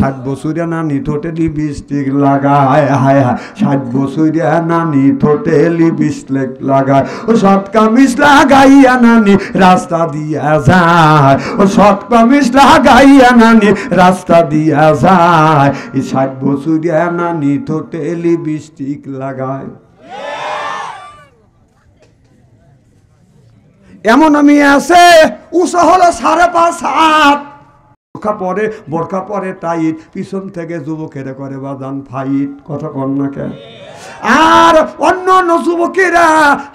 60 বছরিয়া নানি ঠোঁটে লিপস্টিক লাগায়, হায় হায় 60 বছরিয়া নানি ঠোঁটে লিপস্টিক লাগায়, ও শর্ট কামিজ লাগাইয়া নানি রাস্তা দিয়া যায়, ও শর্ট কামিজ লাগাইয়া নানি রাস্তা দিয়া যায়, এই 60 বছরিয়া নানি ঠোঁটে লিপস্টিক লাগায়। এমন আমি আছে উঁচা হলো 5.5 হাত, বোরখা পরে টাইট, পিছন থেকে যুবকেরা করে বাজান ফাইট, কথা কন না কেন? আর অন্য অন্য যুবকেরা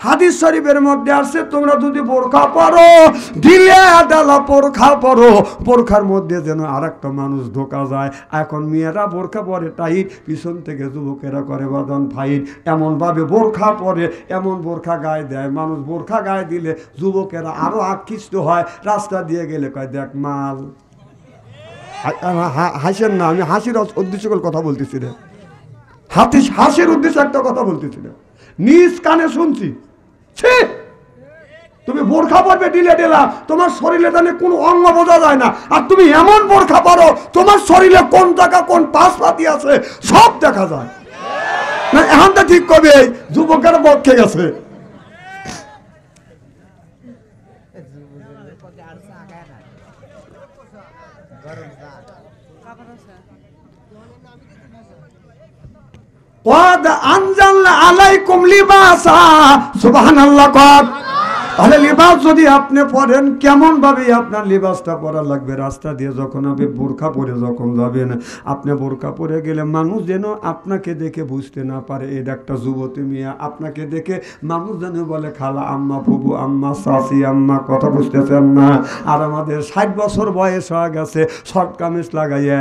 হাদিস শরীফের মধ্যে আছে তোমরা যদি বোরখা পরো ঢিলে ডালা বোরখা পরো, বোরখার মধ্যে যেন আর একটা মানুষ ঢোকা যায়। এখন মেয়েরা বোরখা পরে টাইট, পিছন থেকে যুবকেরা করে বাজান ফাইট, এমনভাবে বোরখা পরে, এমন বোরখা গায়ে দেয় মানুষ, বোরখা গায়ে দিলে যুবকেরা আরো আকৃষ্ট হয়, রাস্তা দিয়ে গেলে কয় দেখ মাল। হাসেন না, আমি হাসির উদ্দেশ্য কথা বলতেছি রে, হাসির উদ্দেশ্যে একটা কথা বলতেছি না, নিজ কানে শুনছি। তুমি বোরখা পরবে ঢিলে ঢেলা, তোমার শরীরে জানে কোনো অঙ্গ বোঝা যায় না, আর তুমি এমন বোরখা পরো তোমার শরীরে কোন জায়গা কোন পাশপাতি আছে সব দেখা যায় না। এখন তো ঠিক কবে যুবকের পক্ষে গেছে। قد أنزلنا عليكم لباسا سبحان الله قد তাহলে লিবাস যদি আপনি পরেন কেমন ভাবে আপনার লিবাসটা পরা লাগবে। রাস্তা দিয়ে যখন আপনি বোরখা পরে যখন যাবেন, আপনি বোরখা পরে গেলে মানুষ যেন আপনাকে দেখে বুঝতে না পারে এটা একটা যুবতী মেয়ে, আপনাকে দেখে মানুষ যেন বলে খালা আম্মা ফুবু আম্মা চাচি আম্মা, কথা বুঝতেছেন না? আর আমাদের 60 বছর বয়স হয়ে গেছে, শর্ট কামিজ লাগাইয়া,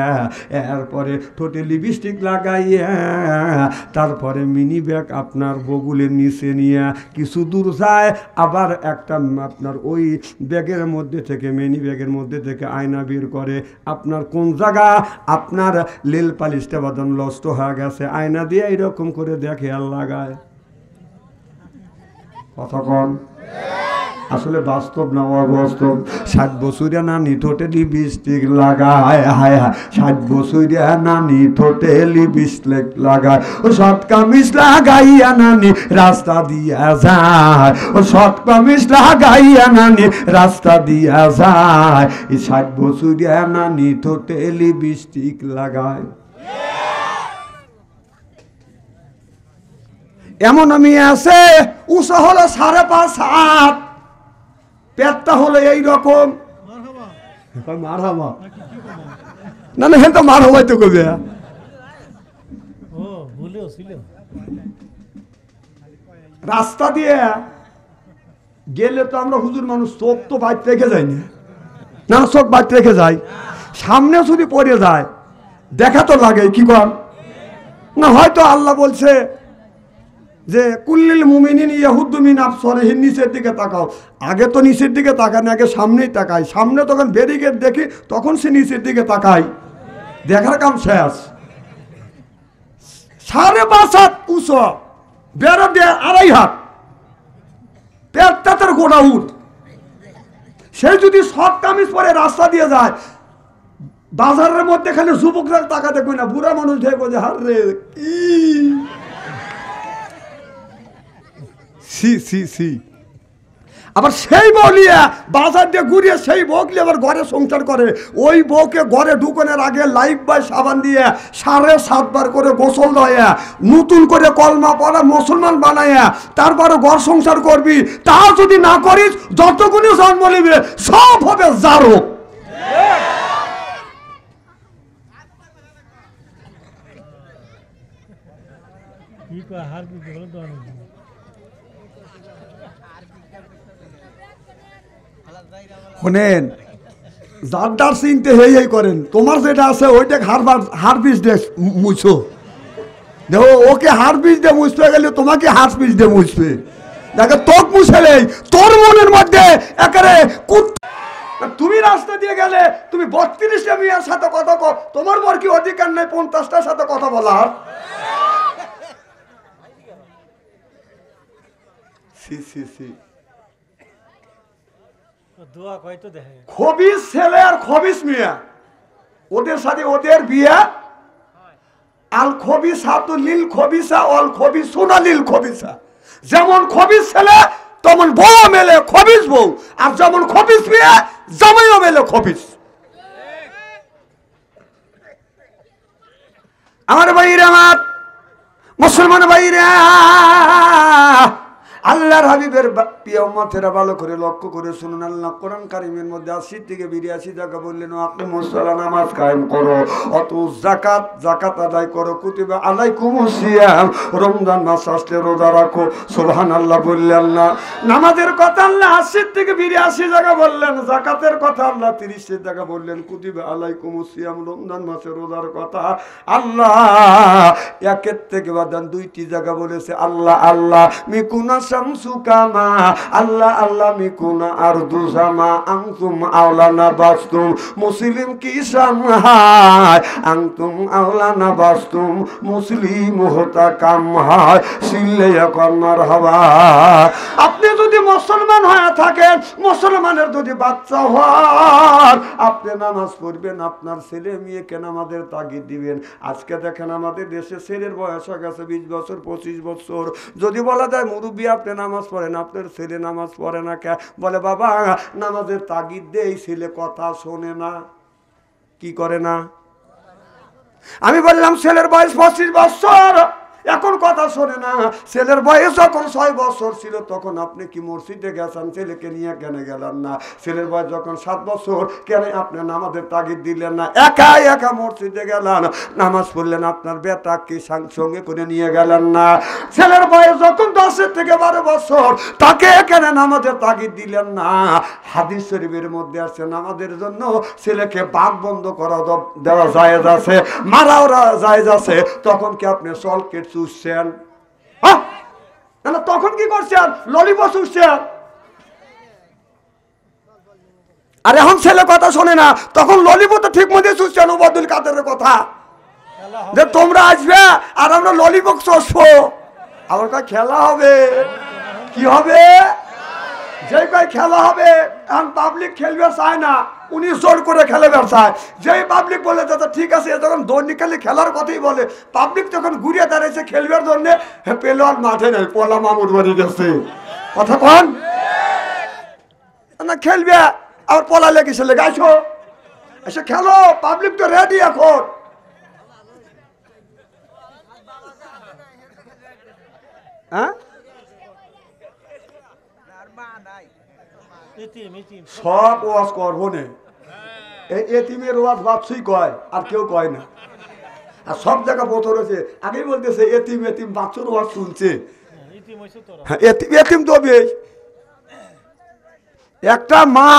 এরপরে ঠোঁটে লিপস্টিক লাগাইয়া, তারপরে মিনি ব্যাগ আপনার বগুলের নিচে নিয়ে কিছু দূর যায়, আবার একটা আপনার ওই ব্যাগের মধ্যে থেকে, মিনি ব্যাগের মধ্যে থেকে আয়না বের করে, আপনার কোন জায়গা আপনার লেল পালিশটা বাদন নষ্ট হয়ে গেছে, আয়না দিয়ে এরকম করে দেখে আর লাগায়। কথা কন আসলে বাস্তব না অবাস্তব? 60 বছরিয়া নানি ঠোঁটে লিপস্টিক লাগায়, হায় হায় 60 বছরিয়া নানি ঠোঁটে লিপস্টিক লাগায়, ও শর্ট কামিজ লাগাইয়া নানি রাস্তা দিয়া যায়, ও শর্ট কামিজ লাগাইয়া নানি রাস্তা দিয়া যায়, এই 60 বছরিয়া নানি ঠোঁটে লিপস্টিক লাগায়। এমন আমি আছে উঁচা হলো 5.5 হাত, পেটটা হলো এইরকম, না না তো মার হবাই তো কবে রাস্তা দিয়ে গেলে তো আমরা হুজুর মানুষ চোখ তো বাইরে রেখে যাই না, চোখ বাইরে রেখে যাই, সামনে যদি পড়ে যায় দেখা তো লাগে, কি কর না? হয়তো আল্লাহ বলছে যে কুল্লিল মুমিনিন ইয়াহুদ্দু মিন আবসারিহিম, নিচের দিকে তাকাও। আগে তো নিচের দিকে তাকায় না, আগে সামনেই তাকায়, সামনে তখন ব্যারিকেড দেখি তখন সে নিচের দিকে তাকায়, দেখার কাম শেষ। 5.5 হাত উঁচু, বেড়া দিয়ে 2.5 হাত, পেটটা তার গোড়া উঠ, সে যদি শর্ট কামিজ পরে রাস্তা দিয়ে যায়, বাজারের মধ্যে খালি যুবকরা টাকা দেখবে না, বুড়া মানুষ দেখবো যে হার রে কি সি সি সি। আবার সেই বলিয়া বাজার দিয়ে ঘুরিয়ে সেই বউকে আবার ঘরে সংসার করে, ওই বউকে ঘরে ঢুকানোর আগে লাইফ বয় সাবান দিয়ে 7.5 বার করে গোসল দেয়া, নতুন করে কলমা পড়া মুসলমান বানাইয়া তারপরে ঘর সংসার করবি। তা যদি না করিস যতগুলি জন্ম নিবে সব হবে জারো। শোনেন, যার চিনতে হেই করেন, তোমার যেটা আছে ওইটা হারপিস দিয়ে মুছো, দেখো ওকে হারপিস দিয়ে মুছতে গেলে তোমাকে হারপিস দিয়ে মুছবে। দেখো তোক মুছেলেই তোর মনের মধ্যে একেবারে তুমি রাস্তা দিয়ে গেলে তুমি 32টা মেয়ের সাথে কথা কও, তোমার বর কি অধিকার নাই 50টার সাথে কথা বলার? C C C. খবিস ছেলে আর খবিস মেয়ে ওদের সাথে ওদের বিয়ে আল খবিসা তো লিল খবিসা অল খবিসুনা লিল খবিসা। যেমন খবিস ছেলে তেমন বউ মেলে খবিস বউ, আর যেমন খবিস বিয়ে জামাইও মেলে খবিস। আমার ভাইরা, আমার মুসলমান ভাইরা, আল্লাহর হাবিবের প্রিয় উম্মতেরা ভালো করে লক্ষ্য করে শুনুন। আল্লাহ কোরআন কারীমের মধ্যে 80 থেকে 82 জায়গা বললেন আকিমুস সালাত, নামাজ কায়েম করো, অতু যাকাত আদায় করো, কুতিবা আলাইকুমুস সিয়াম, রমজান মাস আসলে রোজা রাখো। সুবহানাল্লাহ বললেন না? নামাজের কথা আল্লাহ 80 থেকে 82 জায়গা বললেন, যাকাতের কথা আল্লাহ 30 জায়গা বললেন, কুতিবা আলাইকুমুস সিয়াম, রমজান মাসে রোজার কথা আল্লাহ একের থেকে বাদান 2টি জায়গা বলেছে। আল্লাহ আল্লাহ মিকুনা শামসুকামা, আল্লাহ আল্লাহ মিকুনা আরদু জামা, আনতুম আওলানা বাস্তুম মুসলিম কি সামহায়, আনতুম আওলানা বাস্তুম মুসলিম হতা কাম হয়, সিল্লে এখন মারহাবা। আপনি যদি মুসলমান হয়ে থাকেন, মুসলমানের যদি বাচ্চা হন, আপনি নামাজ পড়বেন, আপনার ছেলে মেয়েকে নামাজের তাগিদ দিবেন। আজকে দেখেন আমাদের দেশে ছেলের বয়স হয়ে গেছে 20 বছর 25 বছর, যদি বলা যায় মুরব্বী আপনি নামাজ পড়েন, আপনার ছেলে নামাজ পড়ে না কে? বলে বাবা নামাজের তাগিদ দেই, ছেলে কথা শোনে না। কি করে না? আমি বললাম ছেলের বয়স 25 বছর, এখন কথা শোনে না। ছেলের বয়স যখন 6 বছর ছিল তখন আপনি কি মসজিদে গেছেন? ছেলেকে নিয়ে কেন গেলেন না? ছেলের বয়স যখন 7 বছর, কেন আপনি নামাজের তাগিদ দিলেন না? একা একা মসজিদে গেলেন, নামাজ পড়লেন, আপনার বেটাকে সঙ্গে করে নিয়ে গেলেন না? ছেলের বয়স যখন 10 থেকে 12 বছর, তাকে কেন নামাজের তাগিদ দিলেন না? হাদিস শরীফের মধ্যে আছে নামাজের জন্য ছেলেকে বাঘ বন্ধ করা দেওয়া জায়েজ আছে, মারাও জায়েজ আছে। তখন কি আপনি সলকেট চুষছেন? না, তখন কি করছেন? ললিপপ চুষছেন। আর এখন ছেলে কথা শোনে না, তখন ললিপপ তো ঠিক মতো চুষছেন। ওবায়দুল কাদেরের কথা যে তোমরা আসবে আর আমরা ললিপপ চষবো, আমার কাছে খেলা হবে। কি হবে? যেই ভাই খেলা হবে, এখন পাবলিক খেলবে চায় না, উনি জোর করে খেলবে চায়। যেই পাবলিক বলে দাদা ঠিক আছে, যখন দৈনিকালি খেলার কথাই বলে, পাবলিক যখন ঘুরিয়ে দাঁড়াইছে খেলবার জন্য, পেলোয়ার মাঠে নেই, পলা মামুর বাড়ি গেছে। কথা কন না, খেলবে আবার পলা লেগেছে, লেগাইছো এসে খেলো, পাবলিক তো রেডি এখন। হ্যাঁ, সব ওয়াজ করবো না, এই এতিমের ওয়াজ বাপসই কয়, আর কেউ কয় না। আর সব জায়গা বোধ রয়েছে, আগেই বলতেছে এতিম এতিম বাচ্চার ওয়াজ শুনছে। এতিম তো বেশ। একটা মা,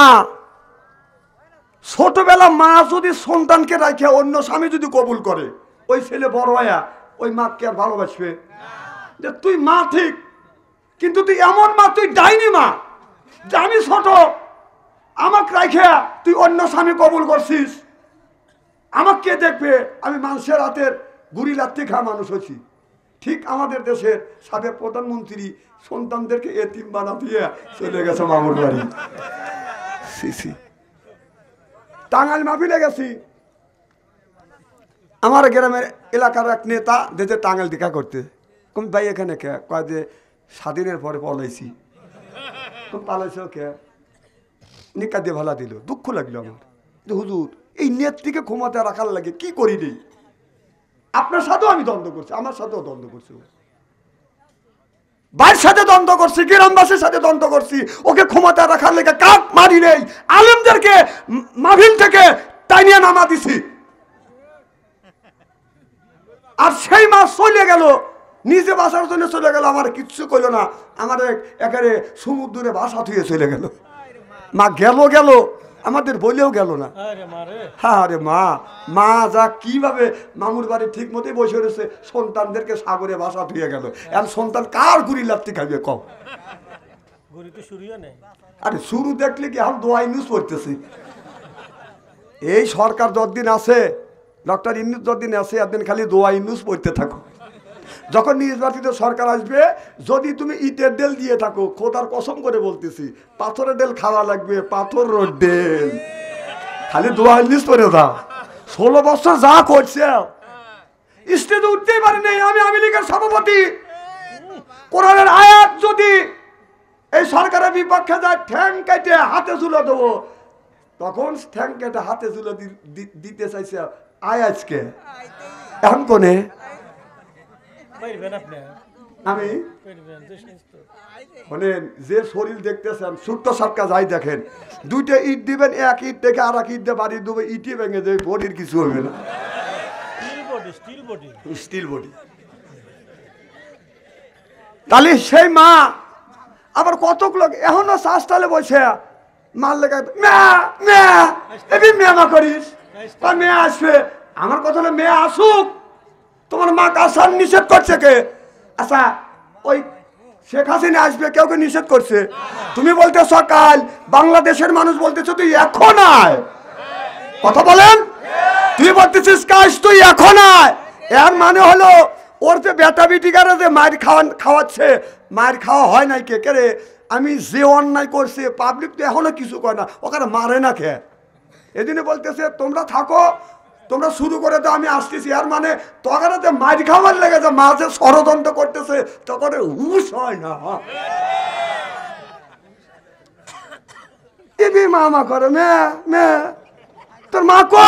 ছোটবেলা মা যদি সন্তানকে রাখে অন্য স্বামী যদি কবুল করে, ওই ছেলে বড় হয়া ওই মাকে আর ভালোবাসবে? যে তুই মা ঠিক, কিন্তু তুই এমন মা, তুই ডাইনি মা, যে আমি ছোট, আমাকে রাখে তুই অন্য স্বামী কবুল করছিস, আমাকে কে দেখবে? আমি মানুষের হাতের গুড়ি লাত্তি খাওয়া মানুষ হচ্ছি। ঠিক আমাদের দেশের সাবেক প্রধানমন্ত্রী সন্তানদেরকে এতিম বানা দিয়ে চলে গেছে মামুর বাড়ি। টাঙ্গাইল মাহফিলে গেছি, আমার গ্রামের এলাকার এক নেতা দেশে টাঙ্গাইল দেখা করতে। কোন ভাই এখানে কে? কয় যে স্বাধীনের পরে পলাইছি। পালাইছ কে? নিকা দিয়ে ভালা দিল, দুঃখ লাগলো আমার। হুজুর এই নেত্রীকে ক্ষমতা রাখার লাগে কি করি নেই? আপনার সাথেও আমি দ্বন্দ্ব করছি, আমার সাথেও দ্বন্দ্ব করছি, ভাইয়ের সাথে দ্বন্দ্ব করছি, গ্রামবাসীর সাথে দ্বন্দ্ব করছি। ওকে ক্ষমতা রাখার লেগে কাক মারি নেই, আলেমদেরকে মাহফিল থেকে টাইনিয়া নামা দিছি। আর সেই মাস চলে গেল, নিজে বাসার জন্য চলে গেল, আমার কিচ্ছু করলো না, আমার একেবারে সমুদ্রে বাসা থুয়ে চলে গেল। মা গেল গেল, আমাদের বলেও গেল না। হ্যাঁ রে মা, মা যা কিভাবে মামুর বাড়ি ঠিক মতোই বসে রয়েছে, সন্তানদেরকে সাগরে বাসা ধুয়ে গেল। এখন সন্তান কার গুড়ি লাত্তি খাইবে কম? আরে শুরু দেখলে কি এখন দোয়া ইউজ করতেছি। এই সরকার যতদিন আছে, ডক্টর ইউনূস যতদিন আছে, একদিন খালি দোয়া ইউজ পড়তে থাকো। যখন নির্বাচিত সরকার আসবে, যদি তুমি ইটের ডেল দিয়ে থাকো, খোদার কসম করে বলতেছি, পাথরের ডেল খাওয়া লাগবে, পাথর ডেল। খালি দোয়া ইউজ করে দাও, 16 বছর যা করছে স্টেজে উঠতেই পারি নাই। আমি আওয়ামী লীগের সভাপতি। কোরআনের আয়াত যদি এই সরকারের বিপক্ষে যায় ঠ্যাং কেটে হাতে ঝুলে দেবো, তখন ঠ্যাং কেটে হাতে ঝুলে দিতে চাইছে আয়াজকে। এখন কোনে আমি মানে যে শরীর দেখতেছেন ছোট্ট সাপকা যাই দেখেন, 2টা ইট দিবেন, এক ইট থেকে আর এক ইট দিয়ে বাড়ি দেবে, ইটই ভেঙে দেবে, বডির কিছু হবে না। Steel body. তাহলে সেই মা আবার কতক লোক এখনো শ্বাসতালে বসে মার লেগে মেয়া করিস, মেয়ে আসবে। আমার কথা হলো মেয়ে আসুক, তোমার মা আসার নিষেধ করছে কে? আচ্ছা ওই শেখ হাসিনা আসবে, কেউ কে নিষেধ করছে? তুমি বলতে সকাল বাংলাদেশের মানুষ বলতেছ তুই এখন আয়, কথা বলেন। তুই বলতেছিস কাজ তুই এখন আয়, এর মানে হলো ওর যে বেটা বিটিকারা যে মায়ের খাওয়াচ্ছে, মায়ের খাওয়া হয় নাই কে রে? আমি যে অন্যায় করছে পাবলিক তো এখনো কিছু করে না, ওখানে মারে না খেয়ে। এদিনে বলতেছে তোমরা থাকো, তোমরা শুরু করে দাও, আমি আসতেছি। আর মানে তোরা যে মার খাওয়ার লেগে যে মা যে ষড়যন্ত্র করতেছে তখন হুশ হয় না। এবি মামা করে মে তোর মা কো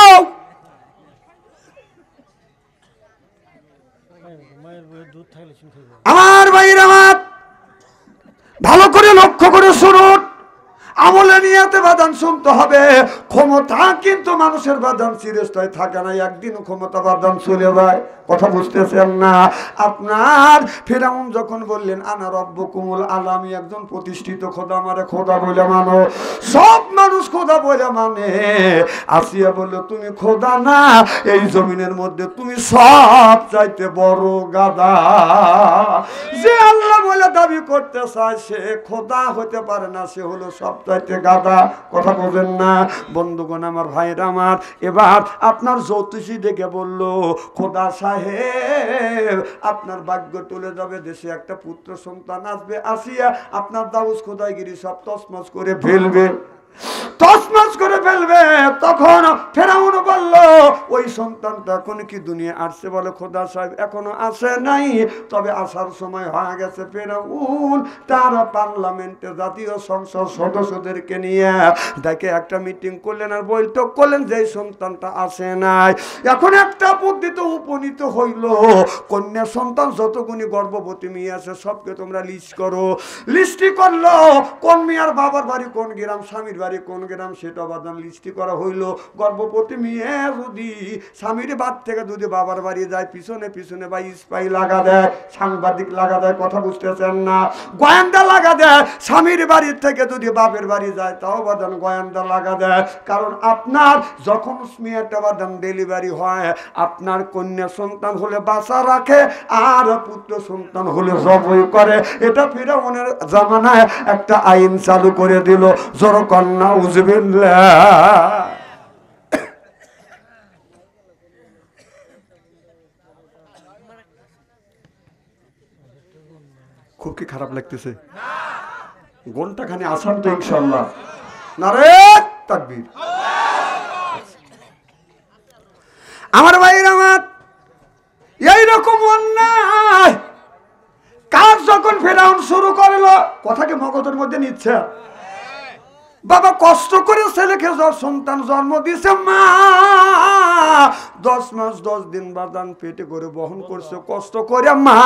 আমার ভাইয়ের আমার ভালো করে লক্ষ্য করে শুনুন। আমলে নিয়াতে বাদান শুনতে হবে। ক্ষমতা কিন্তু মানুষের বাদান চিরস্থায়ী থাকে না, একদিন ক্ষমতা বাদান চলে যায়। কথা বুঝতেছেন না? আপনার ফেরাউন যখন বললেন আনা রব্বুকুমুল আলা, আমি একজন প্রতিষ্ঠিত খোদা, আমারে খোদা বলে মানো। সব মানুষ খোদা বলে মানে। আসিয়া বলল তুমি খোদা না, এই জমিনের মধ্যে তুমি সব চাইতে বড় গাদা। যে আল্লাহ বলে দাবি করতে চায় সে খোদা হতে পারে না, সে হলো সব চাইতে গাদা। কথা বলেন না বন্ধুগণ আমার, ভাইরা আমার। এবার আপনার জ্যোতিষী দেখে বলল খোদা সাহেব আপনার ভাগ্য তুলে যাবে, দেশে একটা পুত্র সন্তান আসবে, আসিয়া আপনার দাউস খোদাইগিরি সব তছনছ করে ফেলবে, তছনছ করে ফেলবে। তখন ফেরাউন বলল ওই সন্তানটা এখন কি দুনিয়া আসছে? বলে খোদা সাহেব এখনো আসে নাই, তবে আসার সময় হয়ে গেছে। ফেরাউন তার পার্লামেন্টে জাতীয় সংসদ সদস্যদেরকে নিয়ে দেখে একটা মিটিং করলেন আর বৈঠক করলেন যে সন্তানটা আসে নাই। এখন একটা বুদ্ধিতে উপনীত হইল, কন্যা সন্তান যতগুনি গর্ভবতী মেয়ে আছে সবকে তোমরা লিস্ট করো। লিস্টি করলো কোন মেয়ের বাবার বাড়ি কোন গ্রাম, স্বামীর বাড়ি কোন গ্রাম, সেটা বাদান লিস্টি করা হইল। গর্ভবতী মেয়ে যদি স্বামীর বাদ থেকে যদি বাবার বাড়ি যায়, পিছনে পিছনে বা স্পাই লাগা দেয়, সাংবাদিক লাগা দেয়, কথা বুঝতেছেন না, গোয়েন্দা লাগা দেয়। স্বামীর বাড়ির থেকে যদি বাপের বাড়ি যায় তাও বাদান গোয়েন্দা লাগা দেয়। কারণ আপনার যখন মেয়েটা বাদান ডেলিভারি হয়, আপনার কন্যা সন্তান হলে বাসা রাখে আর পুত্র সন্তান হলে জবাই করে। এটা ফিরাউনের জামানায় একটা আইন চালু করে দিল। জোর কন্যা উজবিল্লাহ। খুব কি খারাপ লাগতেছে? ঘন্টা খানি আসান তো ইনশাআল্লাহ। নারে তাকবীর। আমার ভাইরা আমার, এইরকম অন্যায় কাজ যখন ফেরাউন শুরু করলো, কথাকে মগজের মধ্যে নিচ্ছে। বাবা কষ্ট করে ছেলেকে সন্তান জন্ম দিয়েছে, মা 10 মাস 10 দিন বাদান পেটে করে বহন করছে কষ্ট করে, মা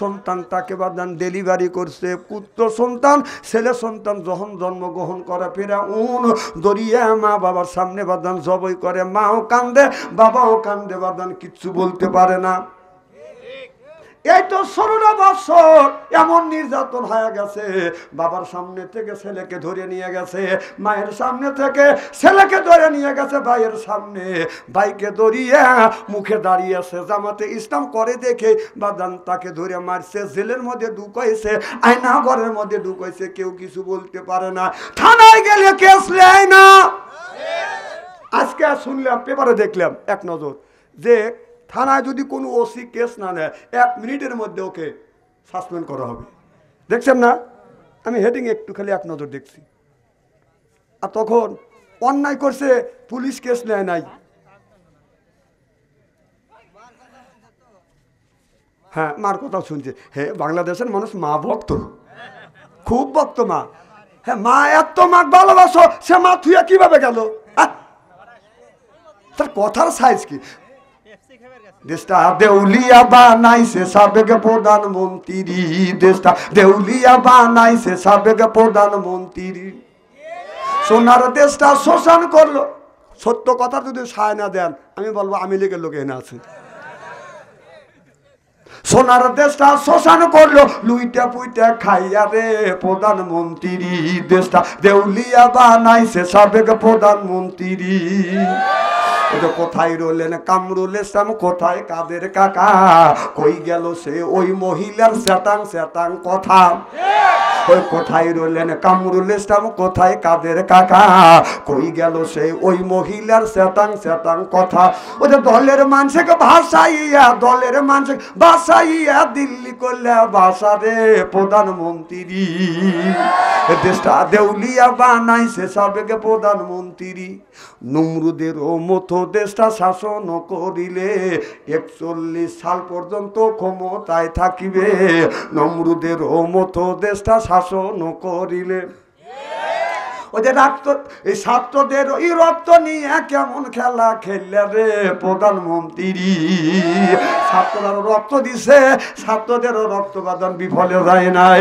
সন্তান তাকে বাদান ডেলিভারি করছে, পুত্র সন্তান ছেলে সন্তান যখন জন্মগ্রহণ করে ফেরাউন দরিয়া মা বাবার সামনে বাদান জবাই করে। মাও কান্দে বাবাও কান্দে, বাদান কিচ্ছু বলতে পারে না। এই তো 16 বছর এমন নির্যাতন হয়ে গেছে। বাবার সামনে থেকে ছেলেকে ধরে নিয়ে গেছে, মায়ের সামনে থেকে ছেলেকে ধরে নিয়ে গেছে ভাইয়ের সামনে, ভাইকে ধরিয়ে মুখে দাঁড়িয়েছে। জামাতে ইসলাম করে দেখে বাদান তাকে ধরে মারছে, জেলের মধ্যে ঢুকাইছে, আয়না ঘরের মধ্যে ঢুকাইছে, কেউ কিছু বলতে পারে না। থানায় গেলে কেস নেয় না। আজকে শুনলাম পেপারে দেখলাম এক নজর যে থানায় যদি কোনো ওসি কেস না নেয় 1 মিনিটের মধ্যে ওকে সাসপেন্ড করা হবে। দেখছেন না? আমি হেডিং একটু খালি এক নজর দেখছি। আর তখন অন্যায় করছে পুলিশ কেস নেয় নাই, হ্যাঁ, মার কথা শুনছে। হ্যাঁ, বাংলাদেশের মানুষ মা ভক্ত, খুব ভক্ত মা। হ্যাঁ, মা এত মা ভালোবাসো, সে মা থুয়া কিভাবে গেল? তার কথার সাইজ কি? দেশটা দেউলিয়া বানাইছে সাবেক প্রধানমন্ত্রী, দেশটা দেউলিয়া বানাইছে সাবেক প্রধানমন্ত্রী, সোনার দেশটা শোষণ করলো। সত্য কথা যদি সায় না দেন, আমি বলবো আমি লীগের লোক এনে আছে। সোনার দেশটা শোষণ করলো, লুইটা পুইটা খাইয়া রে প্রধানমন্ত্রী, দেশটা দেউলিয়া বানাইছে সাবেক প্রধানমন্ত্রী। কোথায় রইলেন কামরুল ইসলাম, কোথায় কাদের কাকা, কই গেল সে ওই মহিলার স্যাটাং স্যাটাং কথা? ওই কোথায় রইলেন কামরুল ইসলাম, কোথায় কাদের কাকা, কই গেল সে ওই মহিলার স্যাটাং স্যাটাং কথা? ওই যে দলের মানুষকে ভাসাইয়া, দলের মানুষ ভাসাইয়া দিল্লি করলে ভাষা রে প্রধানমন্ত্রী, দেশটা দেউলিয়া বানাইছে সাবেক প্রধানমন্ত্রী। নমরুদেরও মতো দেশটা শাসন করিলে ৪১ সাল পর্যন্ত ক্ষমতায় থাকিবে, নমরুদেরও মতো দেশটা শাসন করিলে। ওই যে রক্ত, এই ছাত্রদের ওই রক্ত নিয়ে কেমন খেলা খেললে রে প্রধানমন্ত্রী, ছাত্ররা রক্ত দিছে, ছাত্রদেরও রক্তবাদন বিফলে যায় নাই।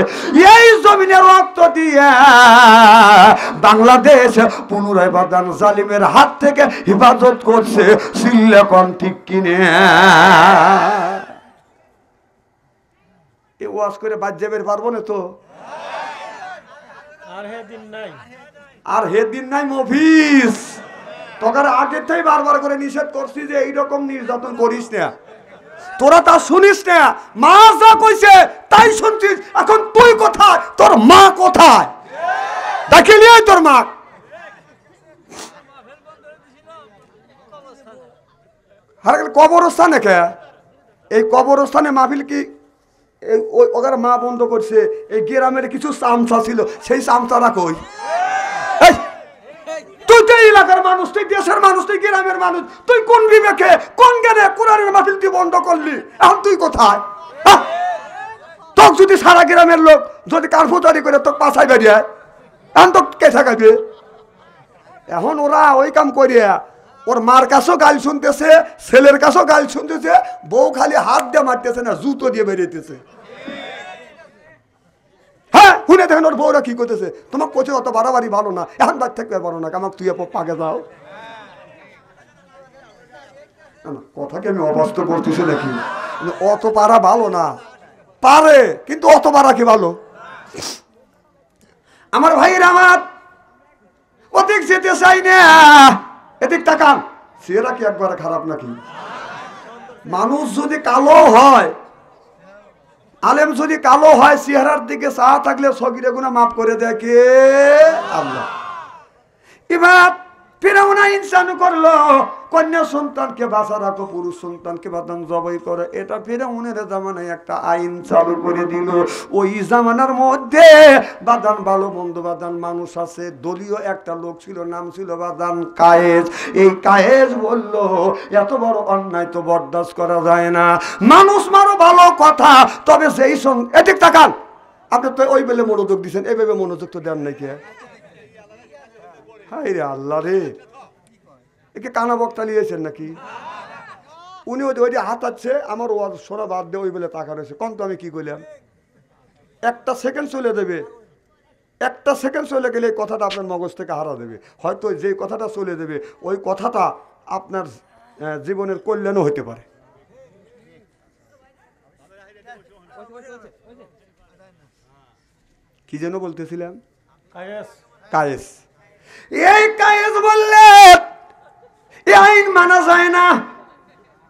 এই জমিনে রক্ত দিয়ে বাংলাদেশ পুনরায় বাদান জালিমের হাত থেকে হেফাজত করছে, সিল্লেকন ঠিক কিনে। এ ওয়াজ করে বাদ যাবে পারবো না তো, আর হে দিন নাই মফিস। তোকার আগে থেকে বারবার করে নিষেধ করছি যে এইরকম নির্যাতন করিস না, তোরা তা শুনিস না। মা যা কইছে তাই শুনছিস, এখন তুই কোথায়, তোর মা কোথায়? দেখে নিয়ে তোর মা। কবরস্থানে কে, এই কবরস্থানে মাহফিল কি ওদের মা বন্ধ করছে? এই গ্রামের কিছু চামচা ছিল, সেই চামচারা কই? তুই তো এলাকার মানুষ, তুই দেশের মানুষ, তুই গ্রামের মানুষ, তুই কোন বিবেকে কোন জ্ঞানে কোরআনের মাহফিল তুই বন্ধ করলি? এখন তুই কোথায়? তোক যদি সারা গ্রামের লোক যদি কারফুতারি করে তোকে পাছাই বেরিয়ে, এখন তো কে ঠেকাবে? এখন ওরা ওই কাম করিয়া ওর মার কাছেও গাল শুনতেছে, ছেলের কাছেও গাল শুনতেছে, বউ খালি হাত দিয়ে মারতেছে না, জুতো দিয়ে বেরিয়েছে। হ্যাঁ, শুনে দেখেন ওর বউরা কি করতেছে। তোমাকে কোচে অত বাড়াবাড়ি ভালো না, এখন বাদ থাকবে পারো না, আমাকে তুই পাকে যাও। কথাকে আমি অবাস্তব বলতেছি নাকি? অত পারা ভালো না, পারে কিন্তু অত পারা কি ভালো? আমার ভাইরা আমার অধিক যেতে চাই না, এদিক তাকান। চেহারা কি একবারে খারাপ নাকি? মানুষ যদি কালো হয়, আলেম যদি কালো হয়, চেহারার দিকে চা থাকলে সগিরে গুনাহ মাফ করে দেয় কে? আল্লাহ। এবার ফিরাউন ইনসান করলো, কন্যা সন্তানকে বাঁচা রাখো, পুরুষ সন্তানকে বাদান জবাই করে। এটা ফিরাউনের জামানায় একটা আইন চালু করে দিল। ওই জামানার মধ্যে বাদান ভালো মন্দ বাদান মানুষ আছে। দলীয় একটা লোক ছিল, নাম ছিল বাদান কায়েস। এই কায়েস বলল এত বড় অন্যায় তো বরদাস্ত করা যায় না, মানুষ মারো ভালো কথা, তবে সেই এদিক তাকান। আপনি তো ওই বেলে মনোযোগ দিচ্ছেন, এভাবে মনোযোগ তো দেন নাকি? হাই রে আল্লাহ রে, একে কানা বক্তা নিয়েছেন নাকি? উনি ওই হাত আছে, আমার ওয়াজ শোনা বাদ দিয়ে ওই বলে টাকা রয়েছে। কম তো আমি কি করলাম? একটা সেকেন্ড চলে দেবে, একটা সেকেন্ড চলে গেলে এই কথাটা আপনার মগজ থেকে হারা দেবে। হয়তো যে কথাটা চলে দেবে ওই কথাটা আপনার জীবনের কল্যাণও হতে পারে। কি যেন বলতেছিলাম? কায়েস। এই কায়েস বললে এই আইন মানা যায় না,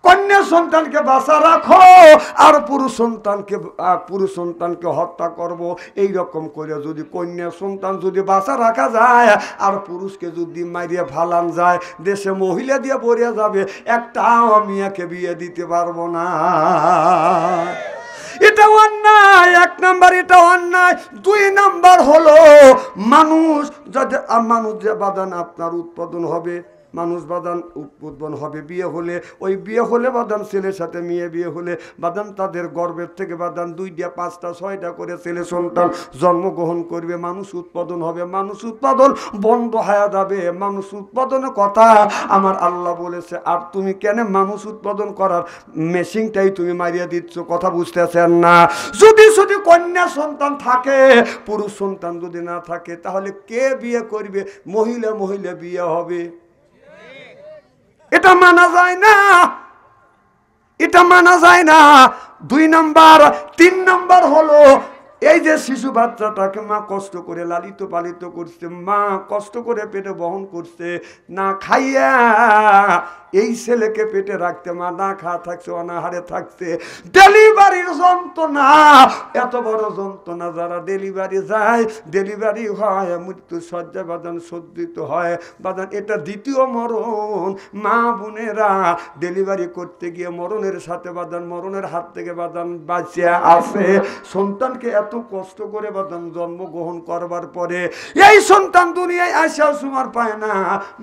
কন্যা সন্তানকে বাঁচা রাখো আর পুরুষ সন্তানকে হত্যা করব। এই রকম করে যদি কন্যা সন্তান যদি বাঁচা রাখা যায় আর পুরুষকে যদি মারিয়ে ফালান যায়, দেশে মহিলা দিয়ে পড়ে যাবে, একটাও মেয়েকে বিয়ে দিতে পারবো না। এটা অন্যায়, এক নাম্বার এটা অন্যায়। দুই নাম্বার হলো মানুষ যে বাদান আপনার উৎপাদন হবে, মানুষ বাদান উদ্বোধন হবে বিয়ে হলে, ওই বিয়ে হলে বাদান ছেলের সাথে মেয়ে বিয়ে হলে বাদান তাদের গর্ভের থেকে বাদান 2টা 5টা 6টা করে ছেলে সন্তান জন্মগ্রহণ করবে, মানুষ উৎপাদন হবে, মানুষ উৎপাদন বন্ধ হয়ে যাবে। মানুষ উৎপাদনের কথা আমার আল্লাহ বলেছে, আর তুমি কেন মানুষ উৎপাদন করার মেশিনটাই তুমি মারিয়ে দিচ্ছ? কথা বুঝতেছেন না? যদি শুধু কন্যা সন্তান থাকে, পুরুষ সন্তান যদি না থাকে, তাহলে কে বিয়ে করবে? মহিলা মহিলা বিয়ে হবে। এটা মানা যায় না, এটা মানা যায় না। 2 নাম্বার। 3 নাম্বার হলো এই যে শিশু বাচ্চাটাকে মা কষ্ট করে লালিত পালিত করছে, মা কষ্ট করে পেটে বহন করছে, না খাইয়া এই ছেলেকে পেটে রাখতে মা না খাওয়া থাকছে, অনাহারে থাকছে। ডেলিভারির যন্ত্রণা, এত বড় যন্ত্রণা, যারা ডেলিভারি যায়, ডেলিভারি হয়, মৃত্যু শয্যা বাদান সজ্জিত হয় বাদান, এটা দ্বিতীয় মরণ। মা বোনেরা ডেলিভারি করতে গিয়ে মরণের সাথে বাদান, মরণের হাত থেকে বাদান বাঁচিয়ে আছে। সন্তানকে এত কষ্ট করে বাদান জন্মগ্রহণ করবার পরে এই সন্তান দুনিয়ায় আসাও সুমার পায় না,